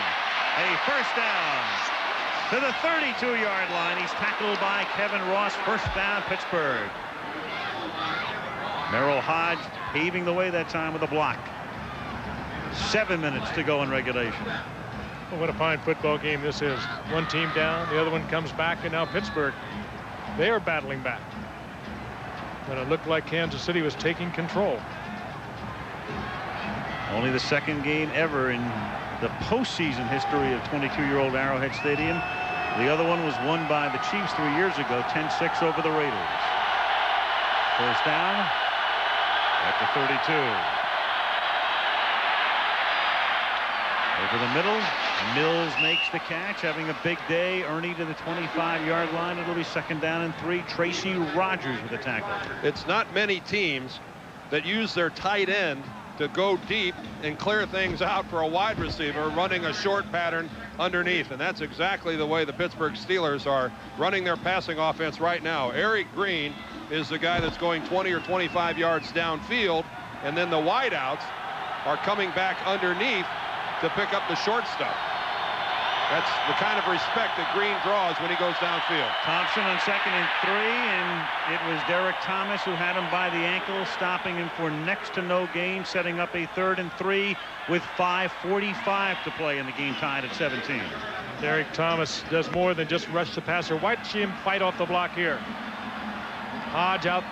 S2: A 1st down to the 32-yard line. He's tackled by Kevin Ross. 1st down, Pittsburgh. Merrill Hodge paving the way that time with a block. 7 minutes to go in regulation.
S3: Well, what a fine football game this is. One team down, the other one comes back, and now Pittsburgh, they are battling back. But it looked like Kansas City was taking control.
S2: Only the 2nd game ever in the postseason history of 22-year-old Arrowhead Stadium. The other one was won by the Chiefs 3 years ago, 10-6 over the Raiders. First down at the 32. Over the middle, Mills makes the catch, having a big day. Ernie to the 25-yard line. It'll be second down and 3. Tracy Rogers with the tackle.
S4: It's not many teams that use their tight end to go deep and clear things out for a wide receiver running a short pattern underneath, and that's exactly the way the Pittsburgh Steelers are running their passing offense right now. Eric Green is the guy that's going 20 or 25 yards downfield, and then the wideouts are coming back underneath to pick up the short stuff. That's the kind of respect that Green draws when he goes downfield.
S2: Thompson on second and 3, and it was Derek Thomas who had him by the ankle, stopping him for next to no gain, setting up a 3rd and 3 with 5:45 to play in the game, tied at 17.
S3: Derek Thomas does more than just rush the passer. Watch him fight off the block here. Hodge out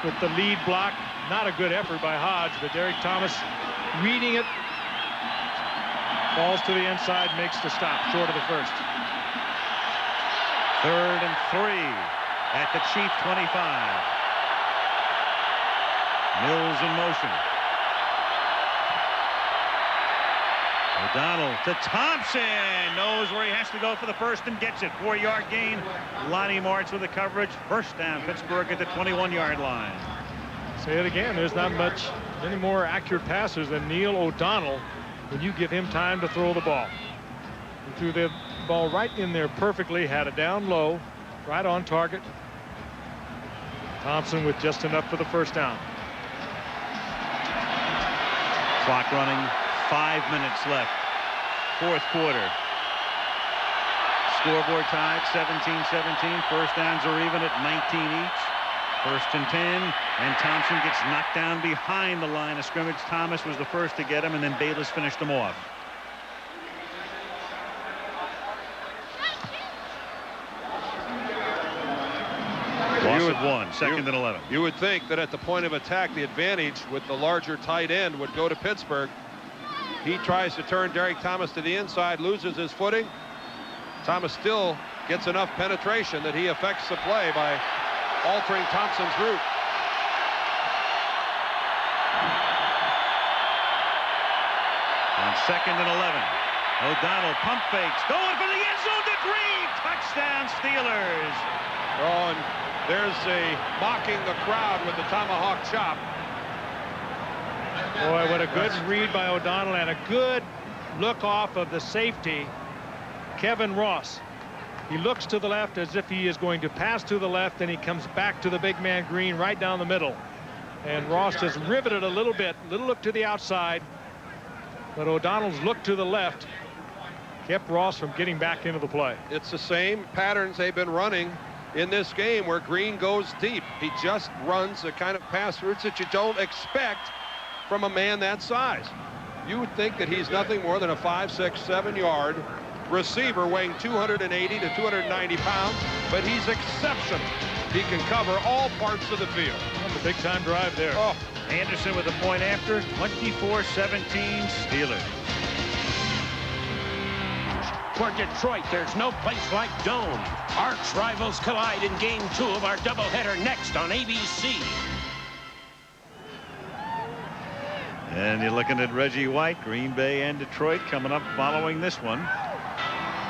S3: with the lead block. Not a good effort by Hodge, but Derek Thomas reading it. Falls to the inside, makes the stop short of the first.
S2: 3rd and 3 at the Chief 25. Mills in motion. O'Donnell to Thompson. Knows where he has to go for the first and gets it. 4-yard gain. Lonnie Martz with the coverage. First down, Pittsburgh at the 21-yard line.
S3: Say it again. There's not any more accurate passers than Neil O'Donnell when you give him time to throw the ball. He threw the ball right in there perfectly, had it down low, right on target. Thompson with just enough for the first down.
S2: Clock running, 5 minutes left. 4th quarter. Scoreboard tied, 17-17. First downs are even at 19 each. 1st and 10, and Thompson gets knocked down behind the line of scrimmage. Thomas was the first to get him, and then Bayless finished him off. Loss of 1, 2nd and 11.
S4: You would think that at the point of attack, the advantage with the larger tight end would go to Pittsburgh. He tries to turn Derek Thomas to the inside, loses his footing. Thomas still gets enough penetration that he affects the play by altering Thompson's route.
S2: On 2nd and 11, O'Donnell pump fakes, going for the end zone to Green. Touchdown Steelers.
S4: Oh, and there's a mocking the crowd with the tomahawk chop.
S3: Boy, what a good read by O'Donnell, and a good look off of the safety, Kevin Ross. He looks to the left as if he is going to pass to the left, and he comes back to the big man Green right down the middle. And Ross just riveted a little bit, little look to the outside, but O'Donnell's look to the left kept Ross from getting back into the play.
S4: It's the same patterns they've been running in this game where Green goes deep. He just runs the kind of pass routes that you don't expect from a man that size. You would think that he's nothing more than a 5, 6, 7 yard receiver weighing 280 to 290 pounds, but he's exceptional. He can cover all parts of the field.
S3: That's a big-time drive there.
S4: Oh,
S2: Anderson with a point after. 24-17 Steelers.
S6: For Detroit, there's no place like Dome. Arch rivals collide in Game 2 of our doubleheader next on ABC.
S2: And you're looking at Reggie White, Green Bay and Detroit coming up following this one.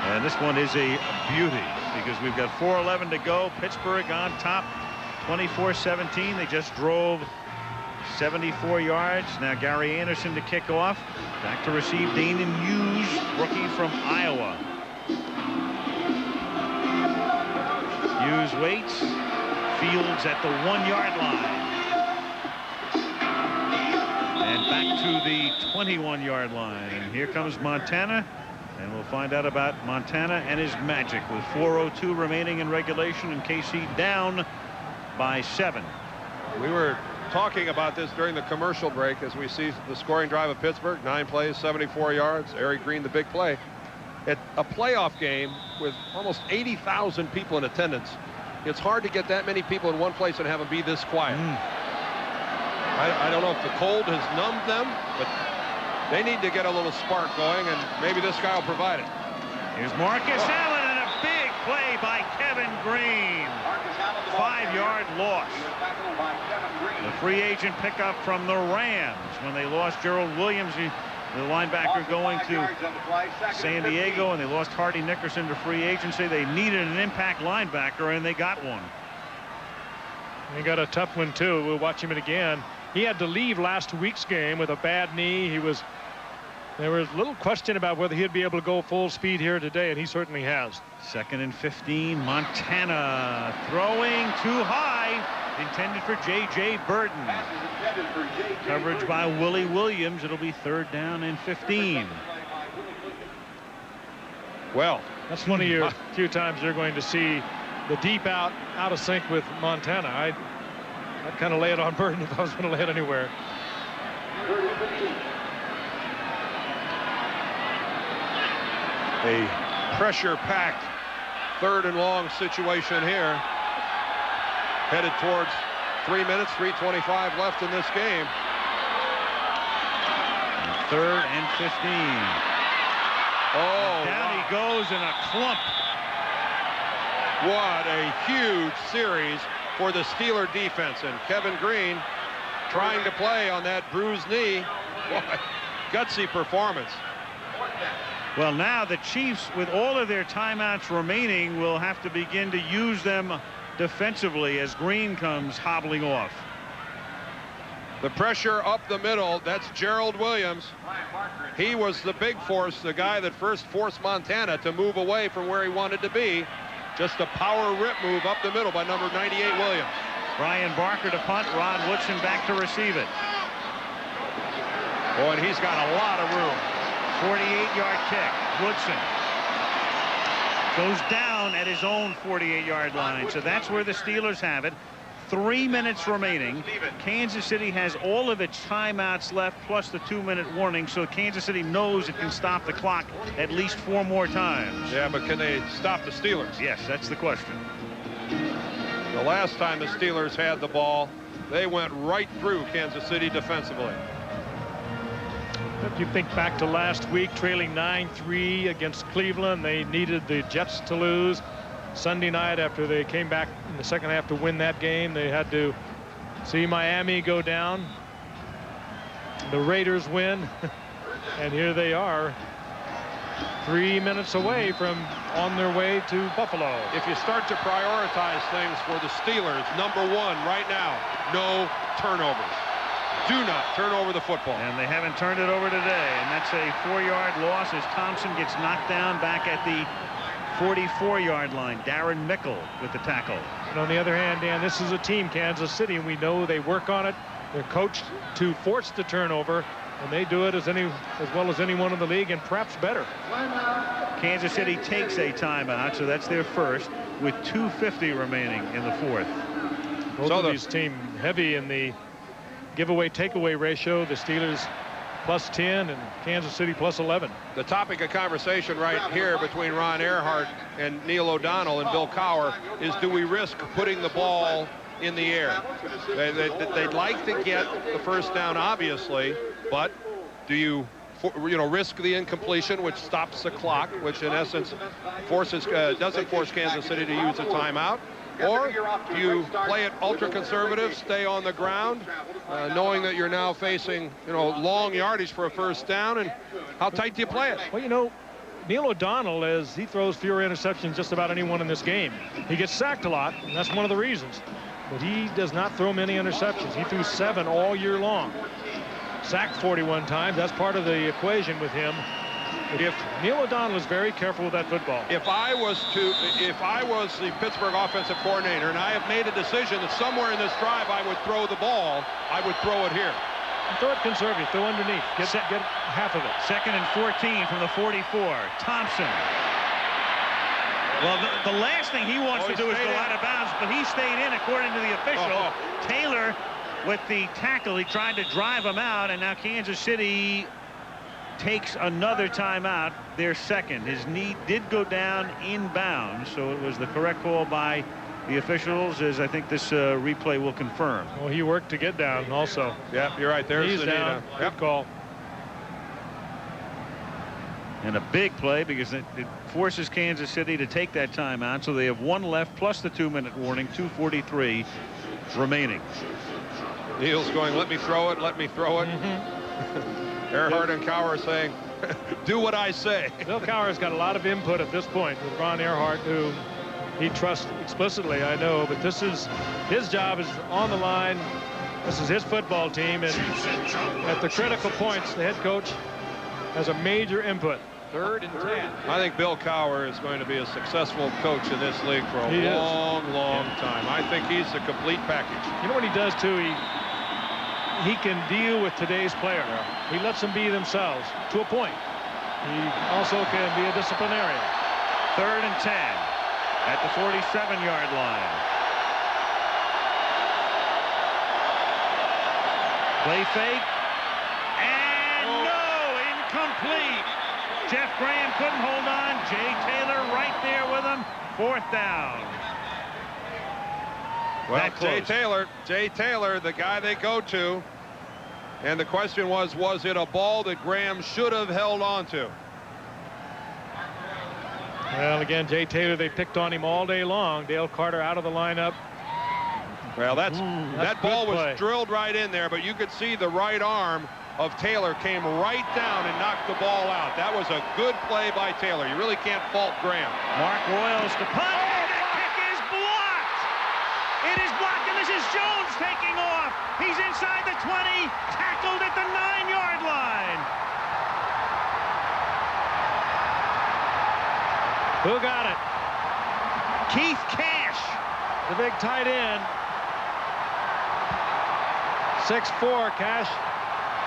S2: And this one is a beauty because we've got 4:11 to go. Pittsburgh on top, 24-17. They just drove 74 yards. Now Gary Anderson to kick off. Back to receive Danon Hughes, rookie from Iowa. Hughes waits. Fields at the 1-yard line. And back to the 21-yard line. Here comes Montana. And we'll find out about Montana and his magic with 4:02 remaining in regulation, and KC down by 7.
S4: we were talking about this during the commercial break as we see the scoring drive of Pittsburgh. 9 plays, 74 yards. Eric Green, the big play. At a playoff game with almost 80,000 people in attendance, it's hard to get that many people in one place and have them be this quiet. I don't know if the cold has numbed them, but They need to get a little spark going, and maybe this guy will provide it.
S2: Here's Marcus Allen, and a big play by Kevin Green. 5-yard loss. The free agent pickup from the Rams when they lost Gerald Williams, the linebacker, going to San Diego, and they lost Hardy Nickerson to free agency. They needed an impact linebacker, and they got one.
S3: He got a tough one too. We'll watch him again. He had to leave last week's game with a bad knee. There was little question about whether he'd be able to go full speed here today, and he certainly has.
S2: 2nd and 15. Montana throwing too high. Intended for J.J. Birden. Coverage by Willie Williams. It'll be 3rd down and 15.
S4: Well,
S3: that's one of your few times you're going to see the deep out of sync with Montana. I'd kind of lay it on Birden if I was going to lay it anywhere.
S4: A pressure-packed 3rd and long situation here. Headed towards 3 minutes, 3:25 left in this game.
S2: 3rd and 15.
S4: Oh,
S2: down he goes in a clump.
S4: What a huge series for the Steeler defense, and Kevin Green trying to play on that bruised knee. What gutsy performance.
S2: Well, now the Chiefs, with all of their timeouts remaining, will have to begin to use them defensively as Green comes hobbling off.
S4: The pressure up the middle, that's Gerald Williams. He was the big force, the guy that first forced Montana to move away from where he wanted to be. Just a power rip move up the middle by number 98 Williams.
S2: Brian Barker to punt, Ron Woodson back to receive it.
S4: Boy, and he's got a lot of room.
S2: 48-yard kick. Woodson goes down at his own 48-yard line. So that's where the Steelers have it. 3 minutes remaining. Kansas City has all of its timeouts left, plus the 2-minute warning, so Kansas City knows it can stop the clock at least 4 more times.
S4: Yeah, but can they stop the Steelers?
S2: Yes, that's the question.
S4: The last time the Steelers had the ball, they went right through Kansas City defensively.
S3: If you think back to last week, trailing 9-3 against Cleveland, they needed the Jets to lose. Sunday night, after they came back in the second half to win that game, they had to see Miami go down. The Raiders win, and here they are, 3 minutes away from on their way to Buffalo.
S4: If you start to prioritize things for the Steelers, number 1 right now, no turnovers. Do not turn over the football.
S2: And they haven't turned it over today, and that's a 4-yard loss as Thompson gets knocked down back at the 44-yard line. Darren Mickle with the tackle.
S3: And on the other hand, Dan, this is a team, Kansas City, and we know they work on it. They're coached to force the turnover, and they do it as well as anyone in the league, and perhaps better.
S2: Kansas City takes a timeout, so that's their first, with 2:50 remaining in the 4th.
S3: Both of these teams heavy in the giveaway takeaway ratio. The Steelers +10 and Kansas City +11.
S4: The topic of conversation right here between Ron Earhart and Neil O'Donnell and Bill Cowher is, do we risk putting the ball in the air? They'd like to get the first down, obviously, but do you risk the incompletion, which stops the clock, which in essence doesn't force Kansas City to use a timeout? Or do you play it ultra conservative, stay on the ground, knowing that you're now facing long yardage for a first down, and how tight do you play it?
S3: Well, Neil O'Donnell, as he throws fewer interceptions just about anyone in this game. He gets sacked a lot, and that's one of the reasons. But he does not throw many interceptions. He threw 7 all year long. Sacked 41 times. That's part of the equation with him. If Neil O'Donnell is very careful with that football.
S4: If I was the Pittsburgh offensive coordinator and I have made a decision that somewhere in this drive I would throw the ball, I would throw it here.
S3: And throw it conservative. Throw underneath. Get half of it.
S2: 2nd and 14 from the 44. Thompson. Well, the last thing he wants to do is go out of bounds, but he stayed in according to the official. Taylor with the tackle. He tried to drive him out, and now Kansas City takes another timeout, their second. His knee did go down inbounds, so it was the correct call by the officials, as I think this replay will confirm.
S3: Well, he worked to get down also.
S4: Yeah, you're right. There's
S3: He's
S4: the
S3: down. Good call.
S2: And a big play because it forces Kansas City to take that timeout. So they have 1 left plus the 2-minute warning, 2:43 remaining.
S4: Neal's going, let me throw it, let me throw it. Earhart and Cowher saying, do what I say.
S3: Bill Cowher's got a lot of input at this point with Ron Earhart, who he trusts explicitly, I know, but this is his job is on the line. This is his football team, and at the critical points, the head coach has a major input.
S1: 3rd and 10.
S4: I think Bill Cowher is going to be a successful coach in this league for a long time. I think he's a complete package.
S3: You know what he does too? He can deal with today's player. He lets them be themselves to a point. He also can be a disciplinarian.
S2: 3rd and 10 at the 47-yard line. Play fake. And no, incomplete. Jeff Graham couldn't hold on. Jay Taylor right there with him. 4th down.
S4: Well, Jay Taylor, the guy they go to. And the question was it a ball that Graham should have held on to?
S3: Well, again, Jay Taylor, they picked on him all day long. Dale Carter out of the lineup.
S4: Well, that ball was
S3: play.
S4: drilled right in there, but you could see the right arm of Taylor came right down and knocked the ball out. That was a good play by Taylor. You really can't fault Graham.
S2: Mark Royals to punt, and the kick is blocked. It is blocked, and this is Jones taking off. He's inside the 20, tackled at the 9-yard line.
S3: Who got it?
S2: Keith Cash.
S3: The big tight end. 6'4", Cash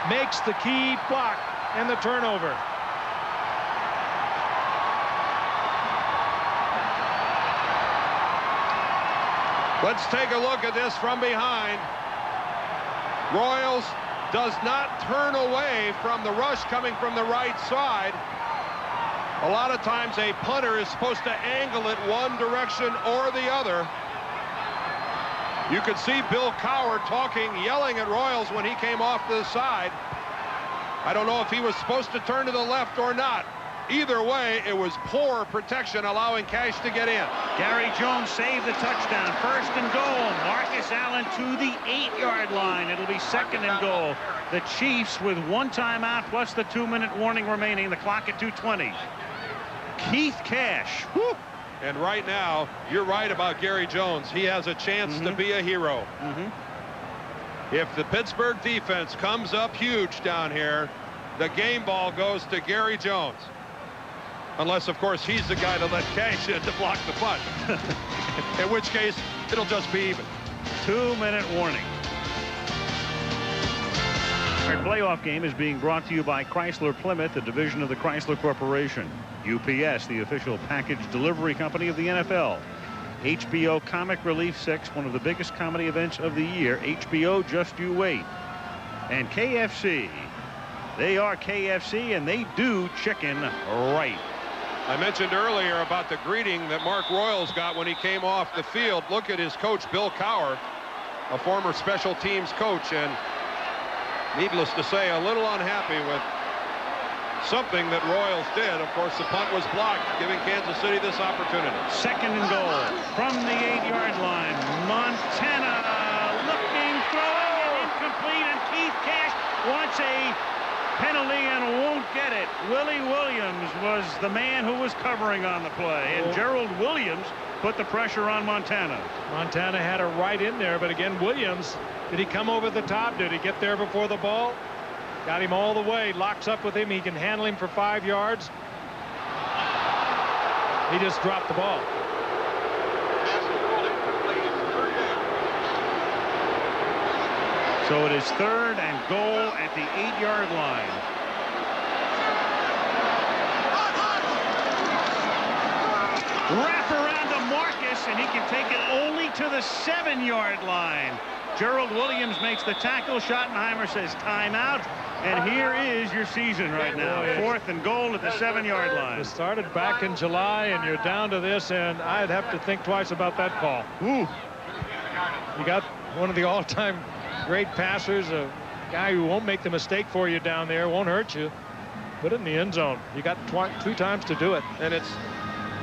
S3: makes the key block and the turnover.
S4: Let's take a look at this from behind. Royals does not turn away from the rush coming from the right side. A lot of times a punter is supposed to angle it one direction or the other. You could see Bill Cowher talking, yelling at Royals when he came off to the side. I don't know if he was supposed to turn to the left or not. Either way, it was poor protection allowing Cash to get in.
S2: Gary Jones saved the touchdown. 1st and goal. Marcus Allen to the 8-yard line. It'll be 2nd and goal. The Chiefs with 1 timeout plus the 2-minute warning remaining. The clock at 2:20. Keith Cash. Whew.
S4: And right now, you're right about Gary Jones. He has a chance to be a hero. If the Pittsburgh defense comes up huge down here, the game ball goes to Gary Jones. Unless, of course, he's the guy to let Cash in to block the punt. In which case, it'll just be even.
S2: 2-minute warning. Our playoff game is being brought to you by Chrysler Plymouth, a division of the Chrysler Corporation. UPS, the official package delivery company of the NFL. HBO Comic Relief 6, one of the biggest comedy events of the year. HBO, just you wait. And KFC. They are KFC, and they do chicken right.
S4: I mentioned earlier about the greeting that Mark Royals got when he came off the field. Look at his coach, Bill Cowher, a former special teams coach, and needless to say, a little unhappy with something that Royals did. Of course, the punt was blocked, giving Kansas City this opportunity.
S2: 2nd and goal from the 8-yard line. Montana looking, throwing, and incomplete, and Keith Cash wants a penalty and won't get it. Willie Williams was the man who was covering on the play, and Gerald Williams put the pressure on Montana.
S3: Montana had it right in there, but again, Williams, did he come over the top? Did he get there before the ball? Got him all the way, locks up with him. He can handle him for 5 yards. He just dropped the ball.
S2: So it is 3rd and goal at the 8-yard line. Wrap around to Marcus, and he can take it only to the 7-yard line. Gerald Williams makes the tackle. Schottenheimer says timeout. And here is your season right now. 4th and goal at the 7-yard line.
S3: It started back in July, and you're down to this, and I'd have to think twice about that call.
S2: Ooh.
S3: You got one of the all-time great passers, a guy who won't make the mistake for you down there, won't hurt you. Put it in the end zone. You got 2 times to do it.
S4: And it's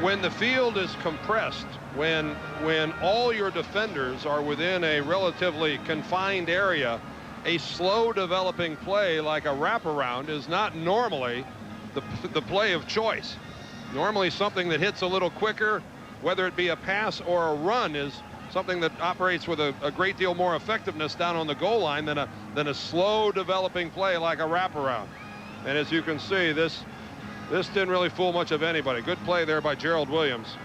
S4: when the field is compressed, when all your defenders are within a relatively confined area, a slow developing play like a wraparound is not normally the play of choice. Normally something that hits a little quicker, whether it be a pass or a run, is something that operates with a great deal more effectiveness down on the goal line than a slow developing play like a wraparound. And as you can see, this didn't really fool much of anybody. Good play there by Gerald Williams.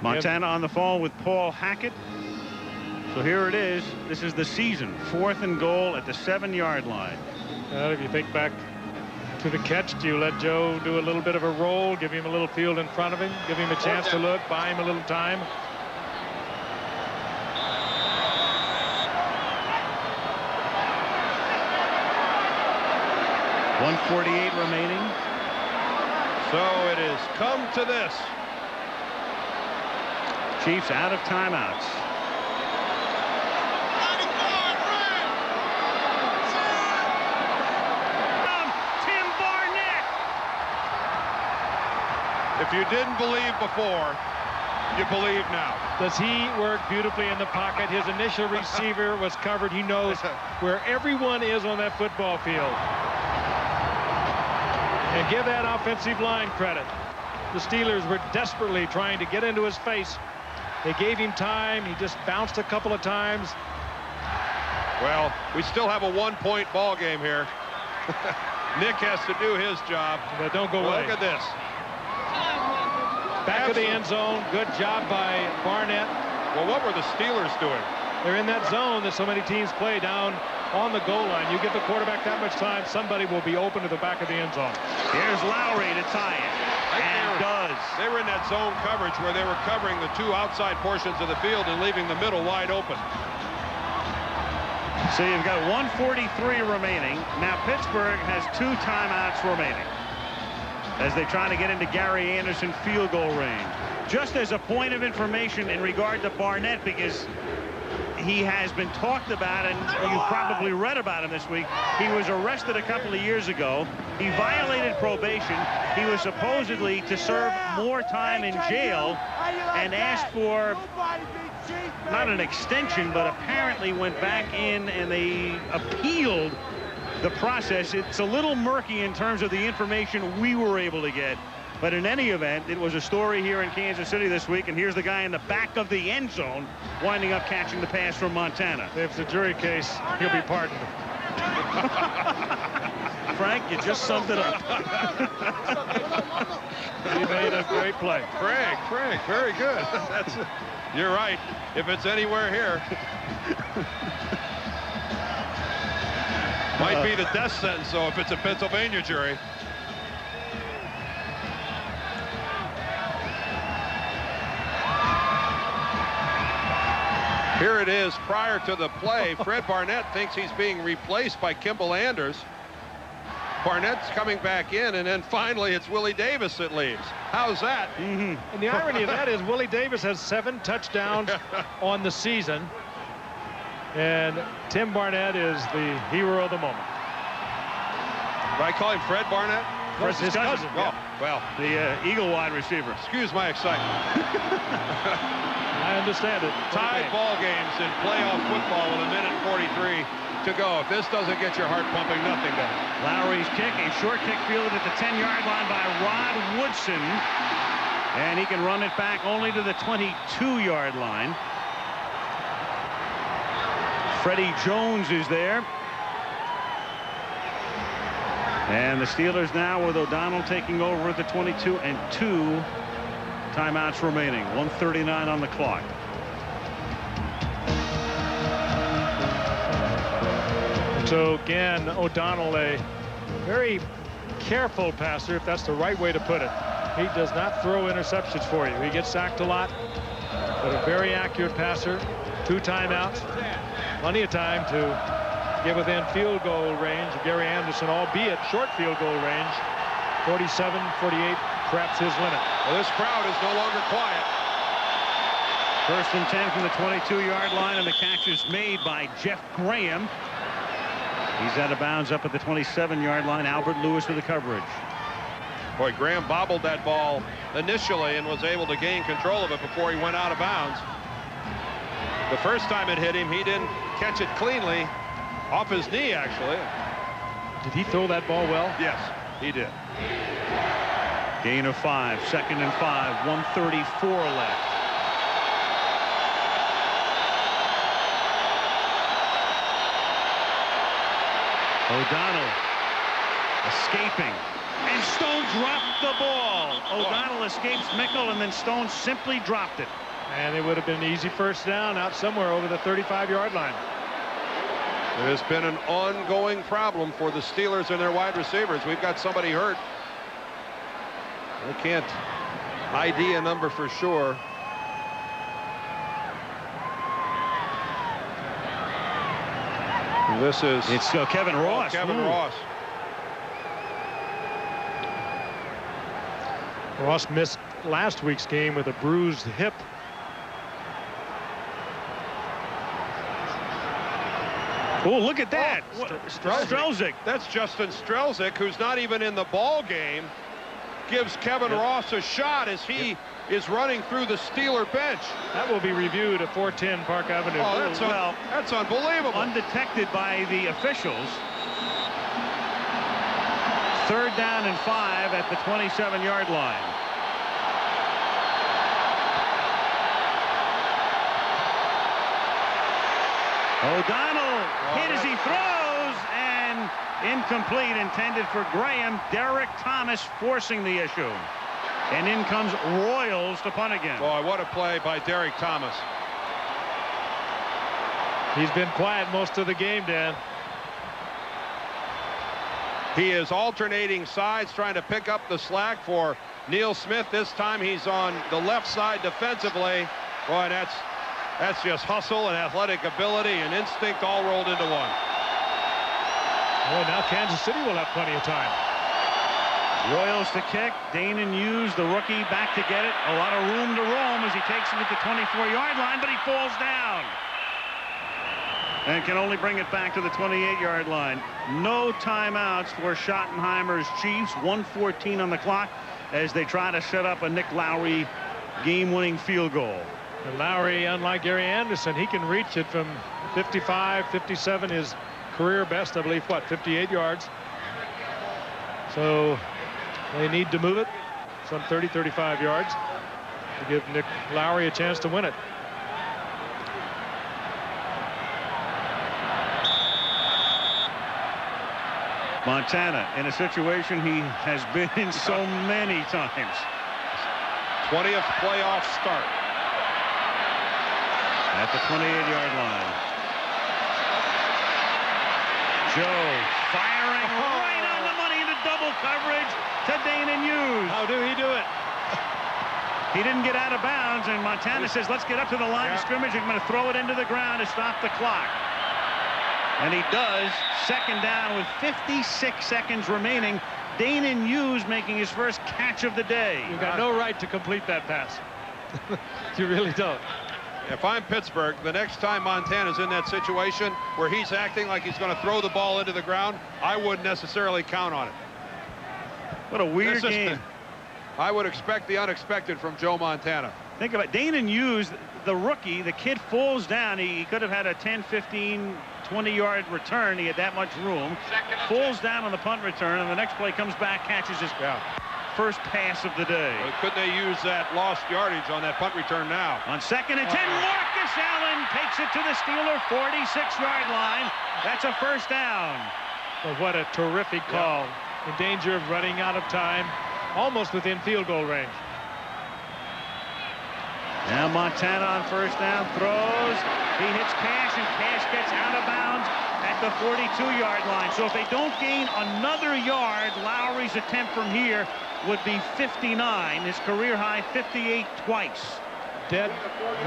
S2: Montana on the phone with Paul Hackett. So here it is. This is the season. 4th and goal at the 7-yard line.
S3: If you think back to the catch, do you let Joe do a little bit of a roll, give him a little field in front of him, give him a chance to look, buy him a little time?
S2: .148 remaining.
S4: So it has come to this.
S2: Chiefs out of timeouts. Tim Barnett.
S4: If you didn't believe before, you believe now.
S3: Does he work beautifully in the pocket? His initial receiver was covered. He knows where everyone is on that football field. And give that offensive line credit. The Steelers were desperately trying to get into his face. They gave him time. He just bounced a couple of times.
S4: Well, we still have a 1-point ball game here. Nick has to do his job.
S3: But don't go away.
S4: Look at this.
S3: Back of the end zone. Good job by Barnett.
S4: Well, what were the Steelers doing?
S3: They're in that zone that so many teams play down on the goal line. You give the quarterback that much time, somebody will be open to the back of the end zone.
S2: Here's Lowery to tie it. And does.
S4: They were in that zone coverage where they were covering the 2 outside portions of the field and leaving the middle wide open.
S2: So you've got 1:43 remaining. Now Pittsburgh has 2 timeouts remaining as they try to get into Gary Anderson field goal range. Just as a point of information in regard to Barnett, because he has been talked about, and you probably read about him this week. He was arrested a couple of years ago. He violated probation. He was supposedly to serve more time in jail and asked for not an extension, but apparently went back in and they appealed the process. It's a little murky in terms of the information we were able to get. But in any event, it was a story here in Kansas City this week, and here's the guy in the back of the end zone winding up catching the pass from Montana.
S3: If it's a jury case, he'll be pardoned.
S2: Frank, you just summed it up.
S3: He made a great play.
S4: Frank, very good. You're right. If it's anywhere here. Might be the death sentence, though, if it's a Pennsylvania jury. Here it is prior to the play. Fred Barnett thinks he's being replaced by Kimball Anders. Barnett's coming back in, and then finally it's Willie Davis that leaves. How's that?
S3: And the irony of that is Willie Davis has 7 touchdowns on the season, and Tim Barnett is the hero of the moment.
S4: Did I call him Fred Barnett?
S3: Fred's his cousin.
S4: Oh, well.
S2: The Eagle wide receiver.
S4: Excuse my excitement.
S3: I understand it.
S4: Tied ball games in playoff football with 1:43 to go. If this doesn't get your heart pumping, nothing does.
S2: Lowery's kick, a short kick fielded at the 10-yard line by Rod Woodson. And he can run it back only to the 22-yard line. Freddie Jones is there. And the Steelers now with O'Donnell taking over at the 22 and 2 timeouts remaining. 1:39 on the clock.
S3: So again, O'Donnell, a very careful passer, if that's the right way to put it. He does not throw interceptions for you. He gets sacked a lot, but a very accurate passer. 2 timeouts, plenty of time to get within field goal range of Gary Anderson, albeit short field goal range. 47, 48, perhaps his limit.
S4: Well, this crowd is no longer quiet.
S2: 1st and 10 from the 22-yard line, and the catch is made by Jeff Graham. He's out of bounds up at the 27-yard line. Albert Lewis with the coverage.
S4: Boy, Graham bobbled that ball initially and was able to gain control of it before he went out of bounds. The first time it hit him, he didn't catch it cleanly off his knee, actually.
S3: Did he throw that ball well?
S4: Yes, he did.
S2: Gain of 5, 2nd and 5, 1:34 left. O'Donnell escaping, and Stone dropped the ball. O'Donnell escapes Mickle, and then Stone simply dropped it.
S3: And it would have been an easy first down out somewhere over the 35-yard line.
S4: It has been an ongoing problem for the Steelers and their wide receivers. We've got somebody hurt. They can't ID a number for sure. This is
S2: Kevin Ross.
S4: Kevin Ross.
S3: Ross missed last week's game with a bruised hip.
S2: Oh, look at that.
S4: Strelzik. That's Justin Strelzik, who's not even in the ball game, gives Kevin Ross a shot as he is running through the Steeler bench.
S3: That will be reviewed at 410 Park Avenue.
S4: Oh, that's unbelievable.
S2: Undetected by the officials. 3rd down and 5 at the 27-yard line. O'Donnell hit as he throws, and incomplete, intended for Graham. Derek Thomas forcing the issue. And in comes Royals to punt again.
S4: Boy, what a play by Derek Thomas.
S3: He's been quiet most of the game, Dan.
S4: He is alternating sides, trying to pick up the slack for Neil Smith. This time he's on the left side defensively. Boy, that's just hustle and athletic ability and instinct all rolled into one.
S3: Oh, now Kansas City will have plenty of time.
S2: Royals to kick. Danon Hughes, the rookie, back to get it. A lot of room to roam as he takes it at the 24-yard line, but he falls down. And can only bring it back to the 28-yard line. No timeouts for Schottenheimer's Chiefs. 1:14 on the clock as they try to set up a Nick Lowery game-winning field goal.
S3: And Lowery, unlike Gary Anderson, he can reach it from 55, 57, his career best, I believe, 58 yards. So they need to move it some 30, 35 yards to give Nick Lowery a chance to win it.
S2: Montana in a situation he has been in so many times.
S4: 20th playoff start.
S2: At the 28-yard line. Joe firing right on the money into double coverage to Danon Hughes.
S3: How do he do it?
S2: He didn't get out of bounds, and Montana says, let's get up to the line of scrimmage. I'm going to throw it into the ground to stop the clock. And he does. 2nd down with 56 seconds remaining. Danon Hughes making his first catch of the day.
S3: You've got no right to complete that pass. You really don't.
S4: If I'm Pittsburgh, the next time Montana's in that situation where he's acting like he's going to throw the ball into the ground, I wouldn't necessarily count on it.
S2: What a weird game.
S4: I would expect the unexpected from Joe Montana.
S2: Think about it. Danon Hughes, the rookie, the kid falls down. He could have had a 10, 15, 20-yard return. He had that much room. Falls down on the punt return, and the next play comes back, catches his first pass of the day.
S4: Well, couldn't they use that lost yardage on that punt return now?
S2: On 2nd and 10, Marcus Allen takes it to the Steeler 46-yard line. That's a first down.
S3: Well, what a terrific call. In danger of running out of time, almost within field goal range.
S2: Now Montana on first down, throws. He hits Cash, and Cash gets out of bounds at the 42-yard line. So if they don't gain another yard, Lowry's attempt from here would be 59. His career high 58 twice.
S3: Dead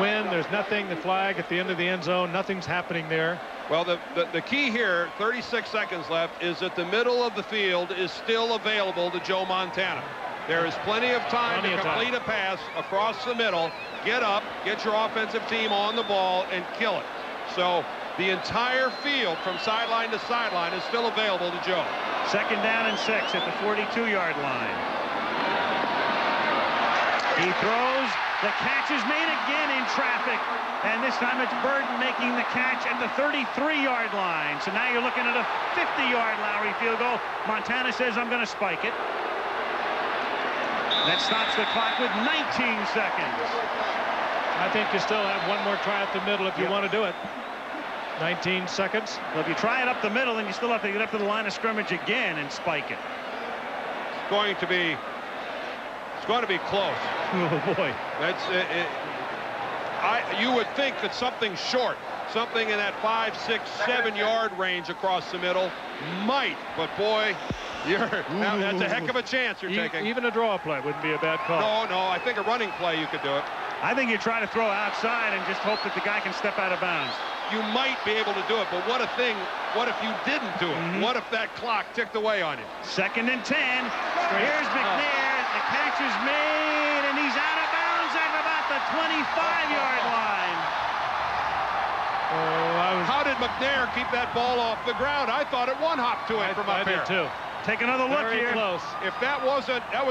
S3: win. There's nothing. The flag at the end of the end zone. Nothing's happening there.
S4: Well, the key here, 36 seconds left, is that the middle of the field is still available to Joe Montana. There is plenty of time to complete a pass across the middle, get up, get your offensive team on the ball, and kill it. So the entire field from sideline to sideline is still available to Joe.
S2: 2nd down and 6 at the 42-yard line. He throws. The catch is made again in traffic. And this time it's Birden making the catch at the 33-yard line. So now you're looking at a 50-yard Lowery field goal. Montana says, I'm going to spike it. That stops the clock with 19 seconds.
S3: I think you still have one more try up the middle if you want to do it. 19 seconds.
S2: Well, if you try it up the middle, then you still have to get up to the line of scrimmage again and spike it.
S4: It's going to be close.
S2: Oh, boy.
S4: That's it. You would think that something short, something in that 5, 6, 7-yard range across the middle might, but boy, that's a heck of a chance you're taking.
S3: Even a draw play wouldn't be a bad call.
S4: No, I think a running play you could do it.
S2: I think you try to throw outside and just hope that the guy can step out of bounds.
S4: You might be able to do it, but what if you didn't do it? What if that clock ticked away on you?
S2: 2nd and 10. Here's McNair. The catch is made, and he's out of bounds at about the 25-yard line.
S4: How did McNair keep that ball off the ground? I thought it one-hopped to it from up here.
S3: I did too.
S2: Take another look
S3: Very
S2: here.
S3: Close.
S4: If that was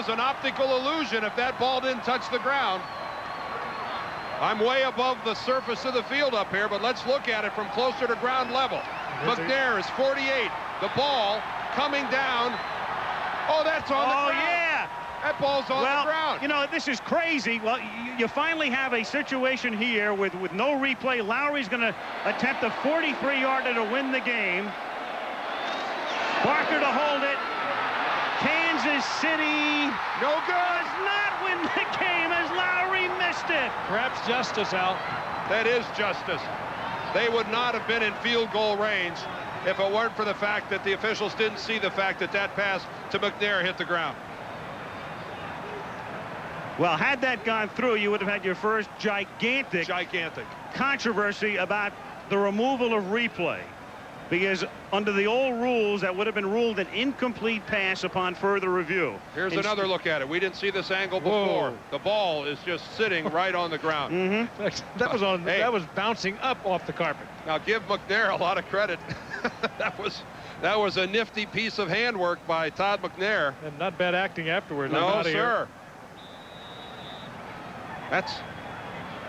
S4: an optical illusion, if that ball didn't touch the ground. I'm way above the surface of the field up here, but let's look at it from closer to ground level. McNair is 48. The ball coming down. Oh, that's on the ground.
S2: Oh, yeah.
S4: That ball's on the ground.
S2: You know, this is crazy. Well, you finally have a situation here with no replay. Lowery's going to attempt a 43-yarder to win the game. Barker to hold it. Kansas City
S4: no good.
S2: Does not win the game as Lowery missed it.
S3: Perhaps justice, Al.
S4: That is justice. They would not have been in field goal range if it weren't for the fact that the officials didn't see the fact that pass to McNair hit the ground.
S2: Well, had that gone through, you would have had your first gigantic controversy about the removal of replay. Because under the old rules, that would have been ruled an incomplete pass upon further review.
S4: Here's another look at it. We didn't see this angle before.
S3: Whoa.
S4: The ball is just sitting right on the ground.
S3: That was bouncing up off the carpet.
S4: Now give McNair a lot of credit. that was a nifty piece of handwork by Todd McNair.
S3: And not bad acting afterwards.
S4: No, sir.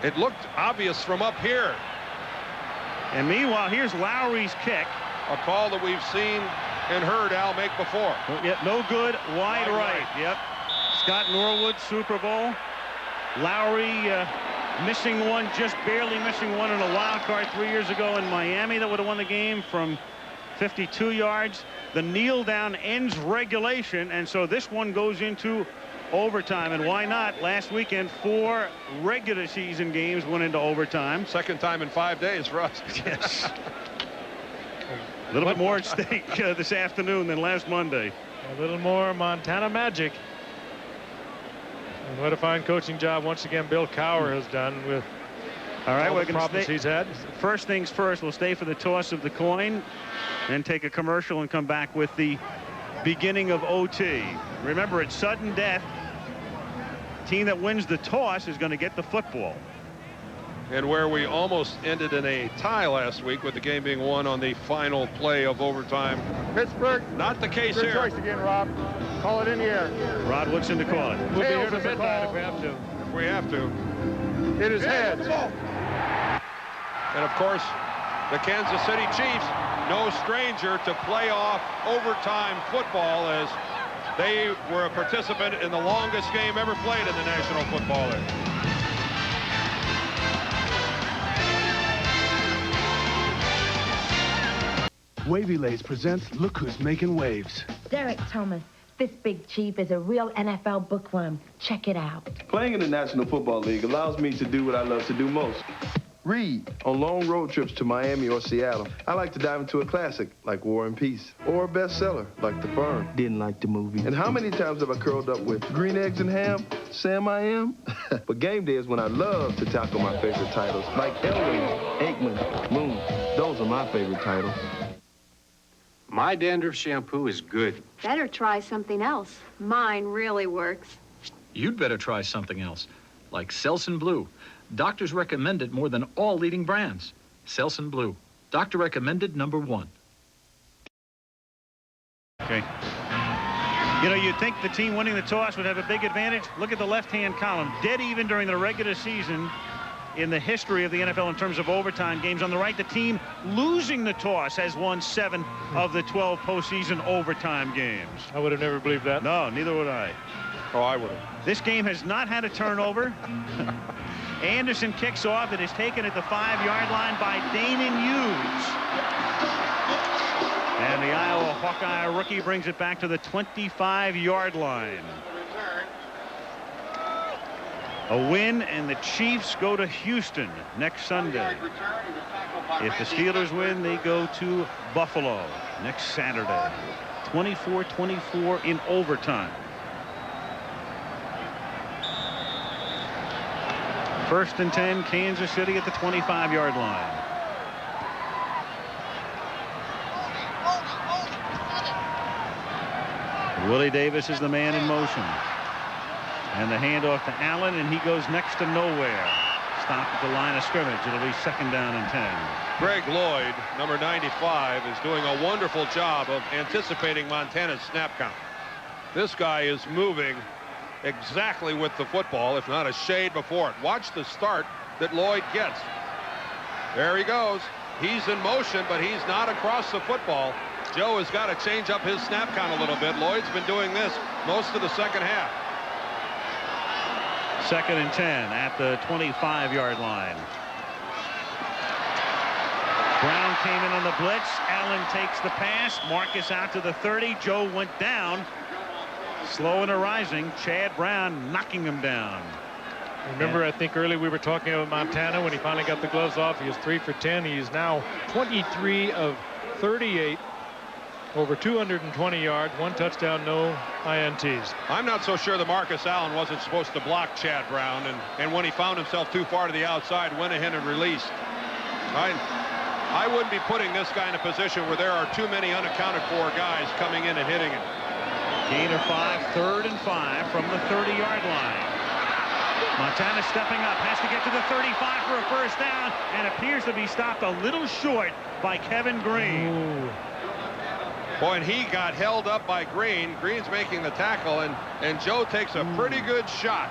S4: It looked obvious from up here.
S2: And meanwhile, here's Lowery's kick.
S4: A call that we've seen and heard Al make before.
S2: Yep, no good, wide right. Yep. Scott Norwood, Super Bowl. Lowery missing one, just barely missing one in a wild card 3 years ago in Miami that would have won the game from 52 yards. The kneel down ends regulation, and so this one goes into overtime. And why not? Last weekend, 4 regular season games went into overtime.
S4: Second time in 5 days for us.
S2: Yes. A little bit more at stake this afternoon than last Monday.
S3: A little more Montana magic. And what a fine coaching job once again Bill Cowher has done with all the problems he's had.
S2: First things first, we'll stay for the toss of the coin, then take a commercial and come back with the beginning of OT. Remember, it's sudden death. Team that wins the toss is going to get the football.
S4: And where we almost ended in a tie last week with the game being won on the final play of overtime.
S1: Pittsburgh.
S4: Not the case
S1: Good
S4: here.
S1: choice again, Rob. Call it in the air.
S2: Rod Woodson to call it.
S3: We'll be here
S1: Tails
S3: to
S1: is the
S3: midnight
S1: call.
S3: if we have to.
S4: If we have to.
S1: It is heads.
S4: And of course, the Kansas City Chiefs, no stranger to playoff overtime football, as they were a participant in the longest game ever played in the National Football League.
S7: Wavy Lays presents Look Who's Making Waves.
S8: Derek Thomas, this big chief is a real NFL bookworm. Check it out.
S9: Playing in the National Football League allows me to do what I love to do most. Read on long road trips to Miami or Seattle. I like to dive into a classic like War and Peace or a bestseller like The Firm. Didn't like the movie. And how many times have I curled up with green eggs and ham? Sam I am. But game day is when I love to tackle my favorite titles like Elway, Aikman, Moon. Those are my favorite titles.
S10: My dandruff shampoo is good.
S11: Better try something else. Mine really works.
S12: You'd better try something else, like Selsun Blue. Doctors recommend it more than all leading brands. Selsun Blue. Doctor recommended #1.
S2: Okay. You know, you'd think the team winning the toss would have a big advantage. Look at the left-hand column. Dead even during the regular season in the history of the NFL in terms of overtime games. On the right, the team losing the toss has won 7 of the 12 postseason overtime games.
S3: I would have never believed that.
S2: No, neither would I.
S4: Oh, I would have.
S2: This game has not had a turnover. Anderson kicks off. It is taken at the 5-yard line by Danon Hughes. And the Iowa Hawkeye rookie brings it back to the 25-yard line. A win, and the Chiefs go to Houston next Sunday. If the Steelers win, they go to Buffalo next Saturday. 24-24 in overtime. First and 10, Kansas City at the 25-yard line. Willie Davis is the man in motion. And the handoff to Allen, and he goes next to nowhere. Stopped at the line of scrimmage. It'll be 2nd down and 10.
S4: Greg Lloyd, number 95, is doing a wonderful job of anticipating Montana's snap count. This guy is moving exactly with the football, if not a shade before it. Watch the start that Lloyd gets. There he goes. He's in motion, but he's not across the football. Joe has got to change up his snap count a little bit. Lloyd's been doing this most of the second half.
S2: 2nd and 10 at the 25-yard line. Brown came in on the blitz. Allen takes the pass. Marcus out to the 30. Joe went down. Slow and arising. Chad Brown knocking him down.
S3: Remember, I think earlier we were talking about Montana when he finally got the gloves off. He was 3 for 10. He is now 23 of 38. Over 220 yards, 1 touchdown, no INTs.
S4: I'm not so sure that Marcus Allen wasn't supposed to block Chad Brown, and when he found himself too far to the outside, went ahead and released. I wouldn't be putting this guy in a position where there are too many unaccounted for guys coming in and hitting him.
S2: Gain of 5, 3rd and 5 from the 30-yard line. Montana stepping up, has to get to the 35 for a first down, and appears to be stopped a little short by Kevin Green.
S3: Ooh.
S4: Boy, and he got held up by Green. Green's making the tackle, and Joe takes a pretty good shot.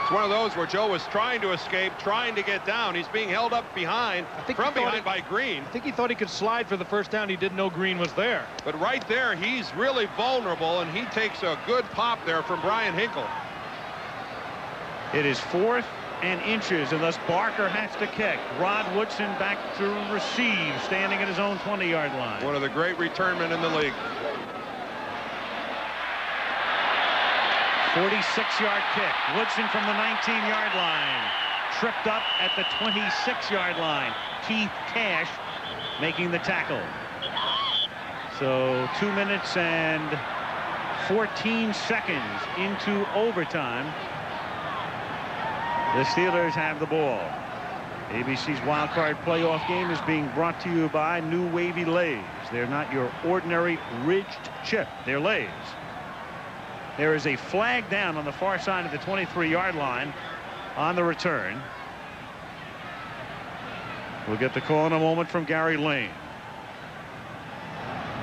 S4: It's one of those where Joe was trying to escape, trying to get down. He's being held up behind, from behind by Green.
S3: I think he thought he could slide for the first down. He didn't know Green was there.
S4: But right there, he's really vulnerable, and he takes a good pop there from Brian Hinkle.
S2: It is 4th and inches, and thus Barker has to kick. Rod Woodson back to receive, standing at his own 20-yard line.
S4: One of the great returnmen in the league.
S2: 46-yard kick. Woodson from the 19-yard line. Tripped up at the 26-yard line. Keith Cash making the tackle. So 2 minutes and 14 seconds into overtime. The Steelers have the ball. ABC's Wild Card Playoff game is being brought to you by New Wavy Lays. They're not your ordinary ridged chip. They're Lays. There is a flag down on the far side of the 23-yard line on the return. We'll get the call in a moment from Gary Lane.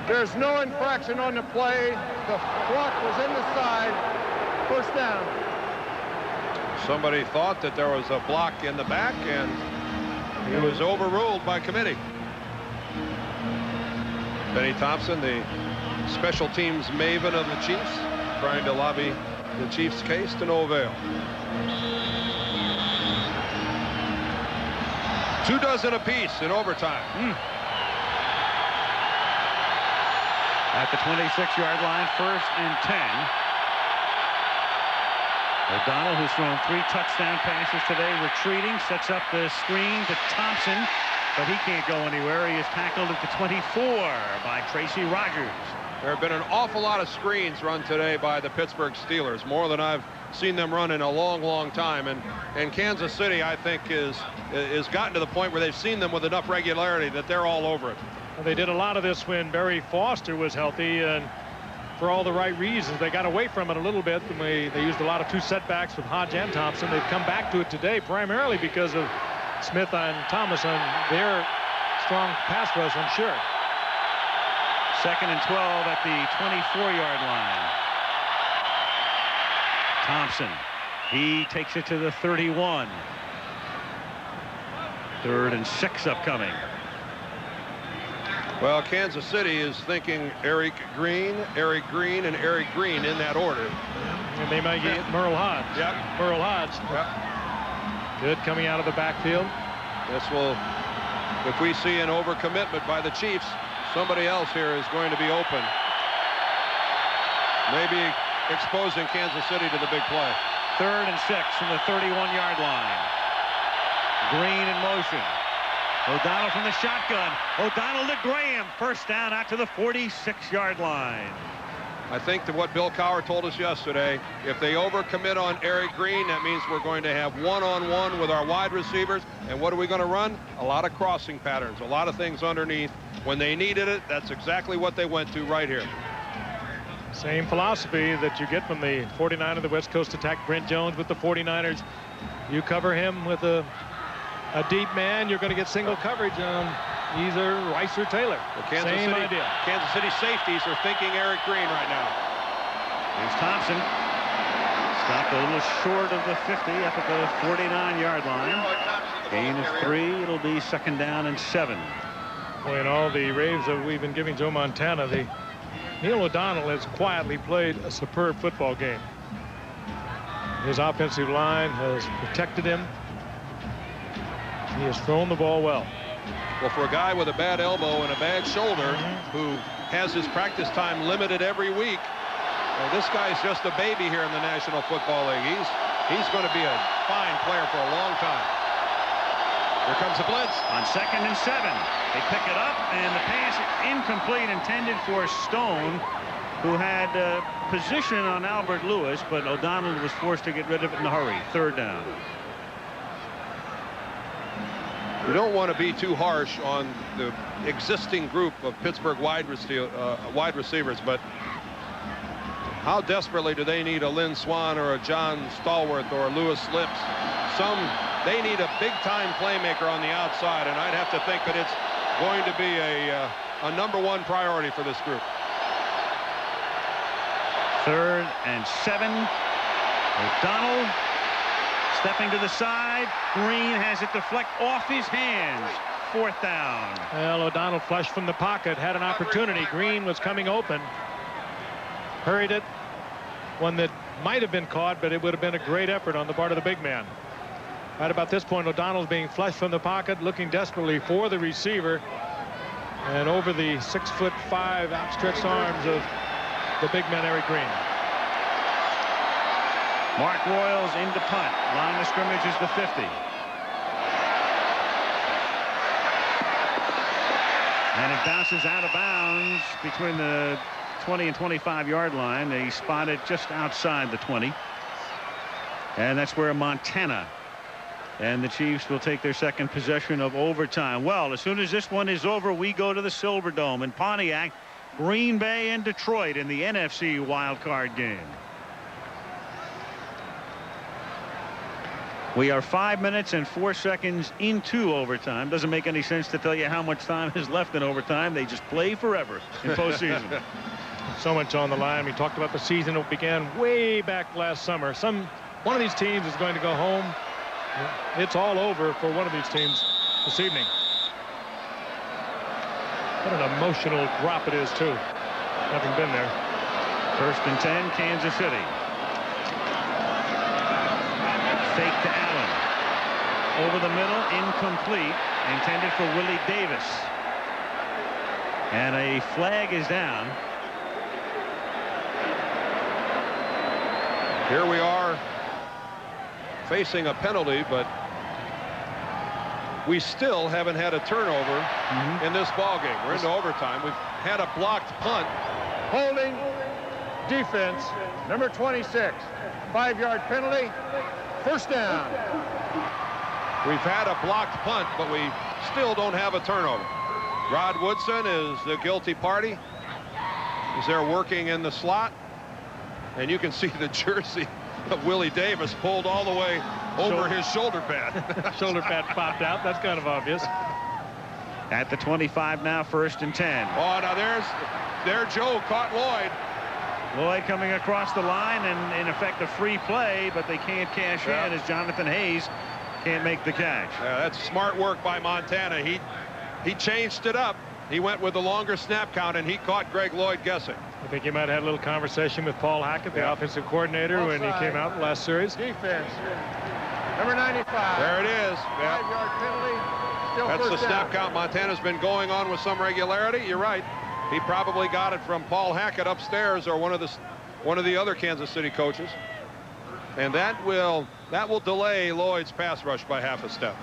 S1: There's no infraction on the play. The block was in the side. First down.
S4: Somebody thought that there was a block in the back, and it was overruled by committee. Benny Thompson, the special teams maven of the Chiefs, trying to lobby the Chiefs' case to no avail. 2 dozen apiece in overtime.
S2: At the 26-yard line, 1st and 10. O'Donnell, who's thrown 3 touchdown passes today, retreating, sets up the screen to Thompson, but he can't go anywhere. He is tackled at the 24 by Tracy Rogers.
S4: There have been an awful lot of screens run today by the Pittsburgh Steelers, more than I've seen them run in a long time. And Kansas City, I think, is gotten to the point where they've seen them with enough regularity that they're all over it.
S3: Well, they did a lot of this when Barry Foster was healthy, and for all the right reasons. They got away from it a little bit. They used a lot of 2 setbacks with Hodge and Thompson. They've come back to it today primarily because of Smith and Thomas on their strong pass rush, I'm sure.
S2: 2nd and 12 at the 24-yard line. Thompson, he takes it to the 31. 3rd and 6 upcoming.
S4: Well, Kansas City is thinking Eric Green, and Eric Green in that order.
S3: And they might get Merle Hodge.
S4: Yep.
S3: Merle Hodge.
S4: Yep.
S3: Good coming out of the backfield.
S4: This will, if we see an overcommitment by the Chiefs, somebody else here is going to be open. Maybe exposing Kansas City to the big play.
S2: 3rd and 6 from the 31-yard line. Green in motion. O'Donnell from the shotgun. O'Donnell to Graham. First down out to the 46-yard line.
S4: I think that what Bill Cowher told us yesterday, if they overcommit on Eric Green, that means we're going to have one-on-one with our wide receivers. And what are we going to run? A lot of crossing patterns, a lot of things underneath. When they needed it, that's exactly what they went to right here.
S3: Same philosophy that you get from the 49 of the West Coast attack. Brent Jones with the 49ers. You cover him with a deep man, you're going to get single coverage on either Rice or Taylor. Same idea.
S4: Kansas City safeties are thinking Eric Green right now.
S2: Here's Thompson. Stopped a little short of the 50 up at the 49-yard line. Gain of 3. It'll be 2nd down and 7.
S3: Boy, in all the raves that we've been giving Joe Montana, Neil O'Donnell has quietly played a superb football game. His offensive line has protected him. He has thrown the ball well.
S4: Well, for a guy with a bad elbow and a bad shoulder who has his practice time limited every week, well, this guy's just a baby here in the National Football League. He's going to be a fine player for a long time. Here comes the blitz.
S2: On 2nd and 7. They pick it up, and the pass incomplete, intended for Stone, who had position on Albert Lewis, but O'Donnell was forced to get rid of it in a hurry. 3rd down.
S4: You don't want to be too harsh on the existing group of Pittsburgh wide receivers, but how desperately do they need a Lynn Swan or a John Stallworth or a Lewis Lips? They need a big-time playmaker on the outside, and I'd have to think that it's going to be a #1 priority for this group.
S2: 3rd and 7. O'Donnell stepping to the side. Green has it deflect off his hands. 4th down.
S3: Well, O'Donnell flushed from the pocket, had an opportunity. Green was coming open. Hurried it. One that might have been caught, but it would have been a great effort on the part of the big man. Right about this point, O'Donnell's being flushed from the pocket, looking desperately for the receiver. And over the 6'5" outstretched arms of the big man, Eric Green.
S2: Mark Royals into punt. Line of scrimmage is the 50. And it bounces out of bounds between the 20 and 25-yard line. They spot it just outside the 20. And that's where Montana and the Chiefs will take their 2nd possession of overtime. Well, as soon as this one is over, we go to the Silverdome in Pontiac, Green Bay and Detroit in the NFC wildcard game. We are 5 minutes and 4 seconds into overtime. Doesn't make any sense to tell you how much time is left in overtime. They just play forever in postseason.
S3: So much on the line. We talked about the season that began way back last summer. One of these teams is going to go home. It's all over for one of these teams this evening. What an emotional drop it is, too. Having been there.
S2: 1st and 10, Kansas City. Fake to Allen. Over the middle, incomplete. Intended for Willie Davis. And a flag is down.
S4: Here we are facing a penalty, but we still haven't had a turnover in this ball game. We're into overtime. We've had a blocked punt.
S1: Holding defense, number 26. 5-yard penalty. 1st down.
S4: We've had a blocked punt, but we still don't have a turnover. Rod Woodson is the guilty party. He's there working in the slot. And you can see the jersey of Willie Davis pulled all the way over his shoulder pad.
S3: Shoulder pad popped out. That's kind of obvious.
S2: At the 25 now, 1st and 10.
S4: Oh, now there Joe caught Lloyd.
S2: Lloyd coming across the line, and in effect a free play, but they can't cash in as Jonathan Hayes can't make the catch.
S4: Yeah, that's smart work by Montana. He changed it up. He went with the longer snap count, and he caught Greg Lloyd guessing.
S3: I think he might have had a little conversation with Paul Hackett, the offensive coordinator, when he came out in the last series.
S1: Defense. Number 95.
S4: There it is.
S1: 5-yard penalty. Still
S4: That's the
S1: first
S4: snap
S1: down.
S4: count Montana's been going on with some regularity. You're right. He probably got it from Paul Hackett upstairs or one of the other Kansas City coaches. And that will delay Lloyd's pass rush by half a step.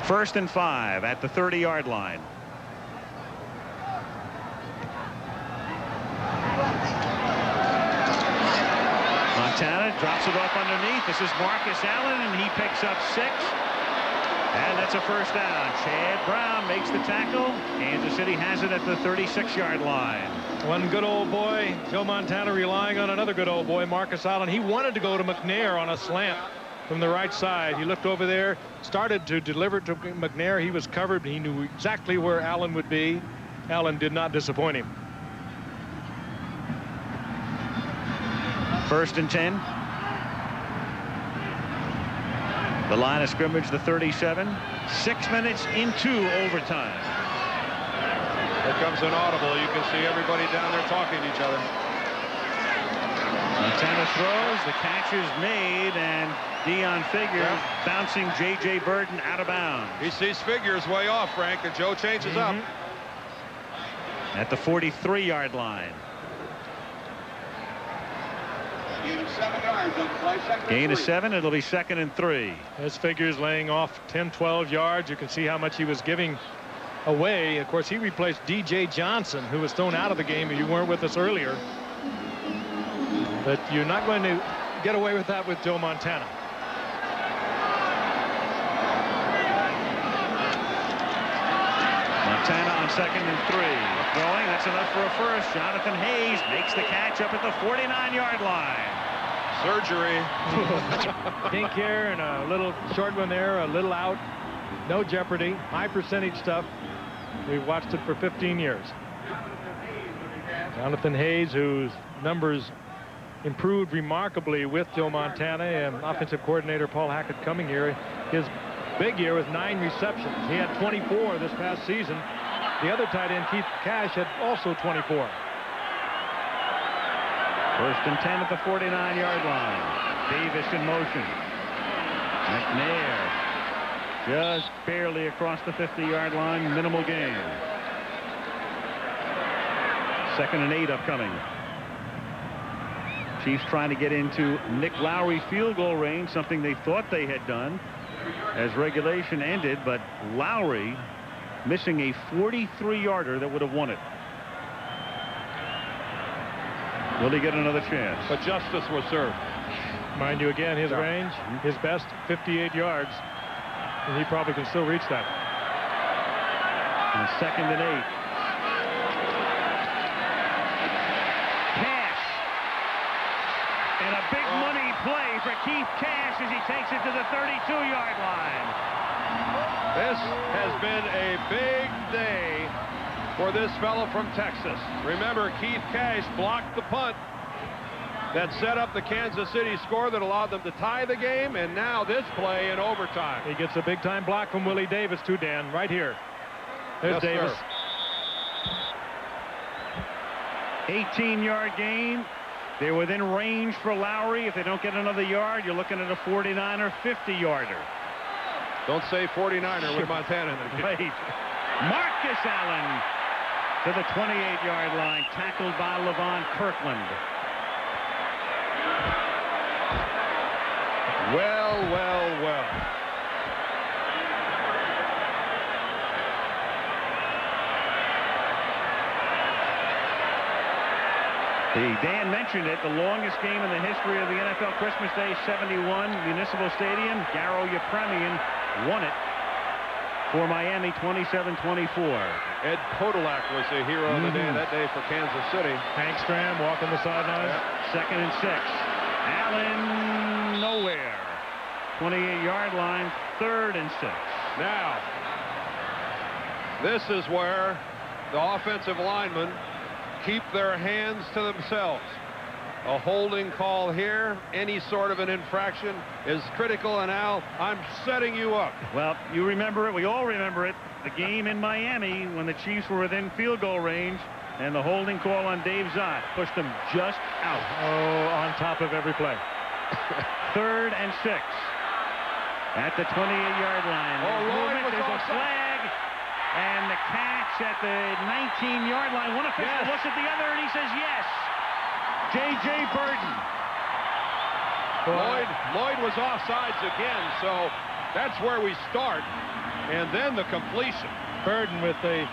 S2: First and 5 at the 30-yard line. Montana drops it off underneath. This is Marcus Allen, and he picks up 6. And that's a first down. Chad Brown makes the tackle. Kansas City has it at the 36-yard line.
S3: One good old boy, Joe Montana, relying on another good old boy, Marcus Allen. He wanted to go to McNair on a slant from the right side. He looked over there, started to deliver to McNair. He was covered. He knew exactly where Allen would be. Allen did not disappoint him.
S2: First and 10. The line of scrimmage, the 37. 6 minutes into overtime.
S4: Here comes an audible. You can see everybody down there talking to each other.
S2: Montana throws. The catch is made, and Dion Figures bouncing J.J. Birden out of bounds.
S4: He sees Figures way off, Frank, and Joe changes up.
S2: At the 43-yard line. Gain of 7. It'll be 2nd and 3.
S3: As Figures laying off 10-12 yards. You can see how much he was giving away. Of course, he replaced D.J. Johnson, who was thrown out of the game. You weren't with us earlier. But you're not going to get away with that with Joe Montana.
S2: Montana on 2nd and 3. Throwing. That's enough for a first. Jonathan Hayes makes the catch up at the 49-yard line.
S4: Surgery.
S3: Dink here and a little short one there, a little out. No jeopardy. High percentage stuff. We've watched it for 15 years. Jonathan Hayes, whose numbers improved remarkably with Joe Montana and offensive coordinator Paul Hackett coming here. His big year with 9 receptions. He had 24 this past season. The other tight end, Keith Cash, had also 24.
S2: First and 10 at the 49-yard line. Davis in motion. McNair just barely across the 50-yard line. Minimal gain. 2nd and 8 upcoming. Chiefs trying to get into Nick Lowery field goal range, something they thought they had done as regulation ended, but Lowery missing a 43-yarder that would have won it. Will he get another chance?
S4: But justice was served.
S3: Mind you, again, his range, his best 58 yards, and he probably can still reach that.
S2: And 2nd and 8. Pass. And a big money play for Keith Cash as he takes it to the 32-yard line.
S4: This has been a big day for this fellow from Texas. Remember, Keith Cash blocked the punt that set up the Kansas City score that allowed them to tie the game, and now this play in overtime.
S3: He gets a big-time block from Willie Davis, too, Dan, right here. There's Davis.
S2: 18-yard gain. They're within range for Lowery. If they don't get another yard, you're looking at a 49 or 50-yarder.
S4: Don't say 49er with Montana in the game.
S2: Marcus Allen to the 28-yard line, tackled by Levon Kirkland.
S4: Well, well, well.
S2: Dan mentioned it, the longest game in the history of the NFL, Christmas Day 71, Municipal Stadium. Garo Yepremian won it
S13: for Miami, 27-24.
S4: Ed Podolak was the hero of the day that day for Kansas City.
S3: Hank Stram walking the sideline.
S13: Second and 6. Allen nowhere. 28-yard line, 3rd and 6.
S4: Now, this is where the offensive linemen keep their hands to themselves. A holding call here, any sort of an infraction is critical. And Al, I'm setting you up.
S13: Well, you remember it. We all remember it. The game in Miami when the Chiefs were within field goal range, and the holding call on Dave Zott pushed them just out.
S3: Oh, on top of every play.
S13: 3rd and 6 at the 28-yard line. There's a flag, and the catch at the 19-yard line. One official looks at the other, and he says yes. J.J. Birden.
S4: Lloyd was offsides again, so that's where we start. And then the completion.
S3: Birden with a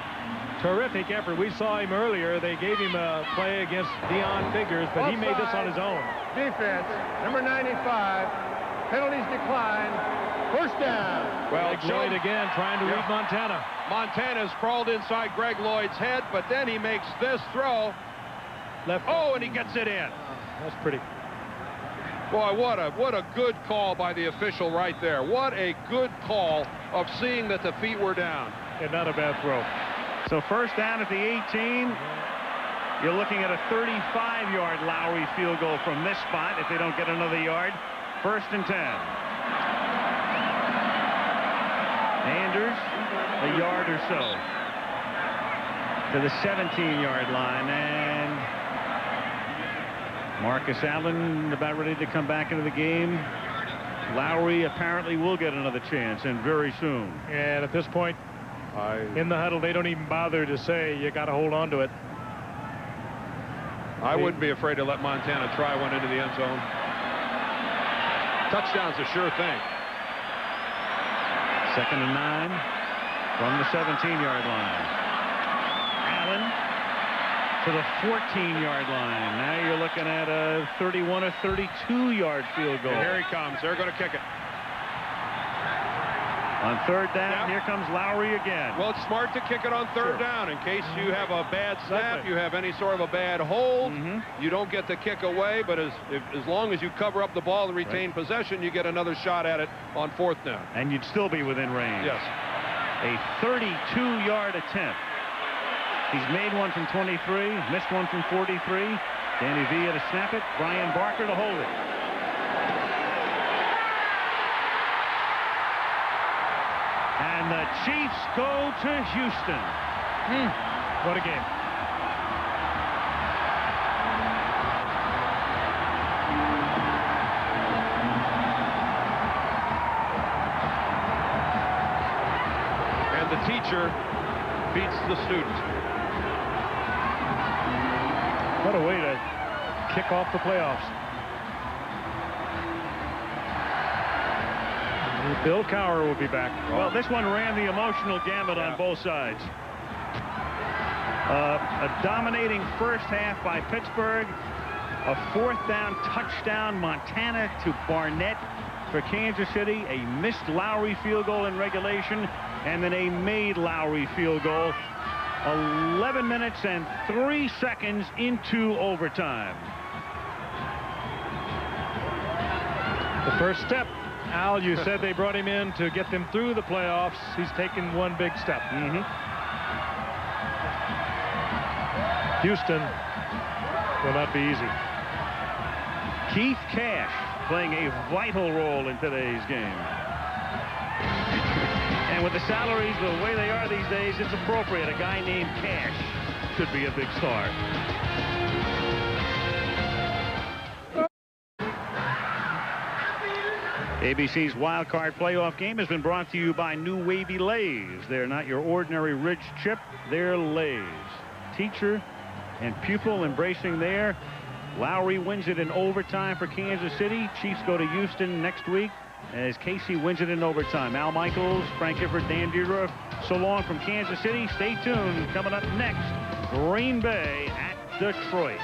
S3: terrific effort. We saw him earlier. They gave him a play against Deion Figures, but he made this on his own.
S1: Defense, number 95. Penalties decline. First down.
S4: Well,
S3: Lloyd again trying to read Montana.
S4: Montana's crawled inside Greg Lloyd's head, but then he makes this throw.
S3: Left.
S4: Oh, and he gets it in.
S3: That's pretty.
S4: Boy, what a good call by the official right there. What a good call of seeing that the feet were down.
S3: And not a bad throw.
S13: So first down at the 18. You're looking at a 35-yard Lowery field goal from this spot if they don't get another yard. 1st and 10. Anders, a yard or so to the 17-yard line, and Marcus Allen about ready to come back into the game. Lowery apparently will get another chance, and very soon.
S3: And at this point, in the huddle, they don't even bother to say you got to hold on to it.
S4: I wouldn't be afraid to let Montana try one into the end zone. Touchdown's a sure thing.
S13: 2nd and 9 from the 17-yard line. Allen to the 14-yard line. Now you're looking at a 31 or 32-yard field goal.
S4: And here he comes. They're going to kick it.
S13: On 3rd down, here comes Lowery again.
S4: Well, it's smart to kick it on 3rd down in case you have a bad snap, you have any sort of a bad hold. You don't get the kick away, but as long as you cover up the ball and retain possession, you get another shot at it on 4th down.
S13: And you'd still be within range.
S4: Yes.
S13: A 32-yard attempt. He's made one from 23, missed one from 43. Danny Villa to snap it, Brian Barker to hold it. And the Chiefs go to Houston.
S3: What a game.
S4: And the teacher beats the student.
S3: What a way to kick off the playoffs. Bill Cowher will be back.
S13: Well, this one ran the emotional gamut on both sides. A dominating first half by Pittsburgh. A 4th down touchdown, Montana to Barnett for Kansas City. A missed Lowery field goal in regulation, and then a made Lowery field goal 11 minutes and 3 seconds into overtime.
S3: The first step. Al, you said they brought him in to get them through the playoffs. He's taken one big step. Houston will not be easy.
S13: Keith Cash playing a vital role in today's game. And with the salaries the way they are these days, it's appropriate. A guy named Cash could be a big star. ABC's Wild Card Playoff game has been brought to you by New Wavy Lays. They're not your ordinary rich chip, they're Lays. Teacher and pupil embracing there. Lowery wins it in overtime for Kansas City. Chiefs go to Houston next week as Casey wins it in overtime. Al Michaels, Frank Gifford, Dan Deirdre, so long from Kansas City. Stay tuned. Coming up next, Green Bay at Detroit.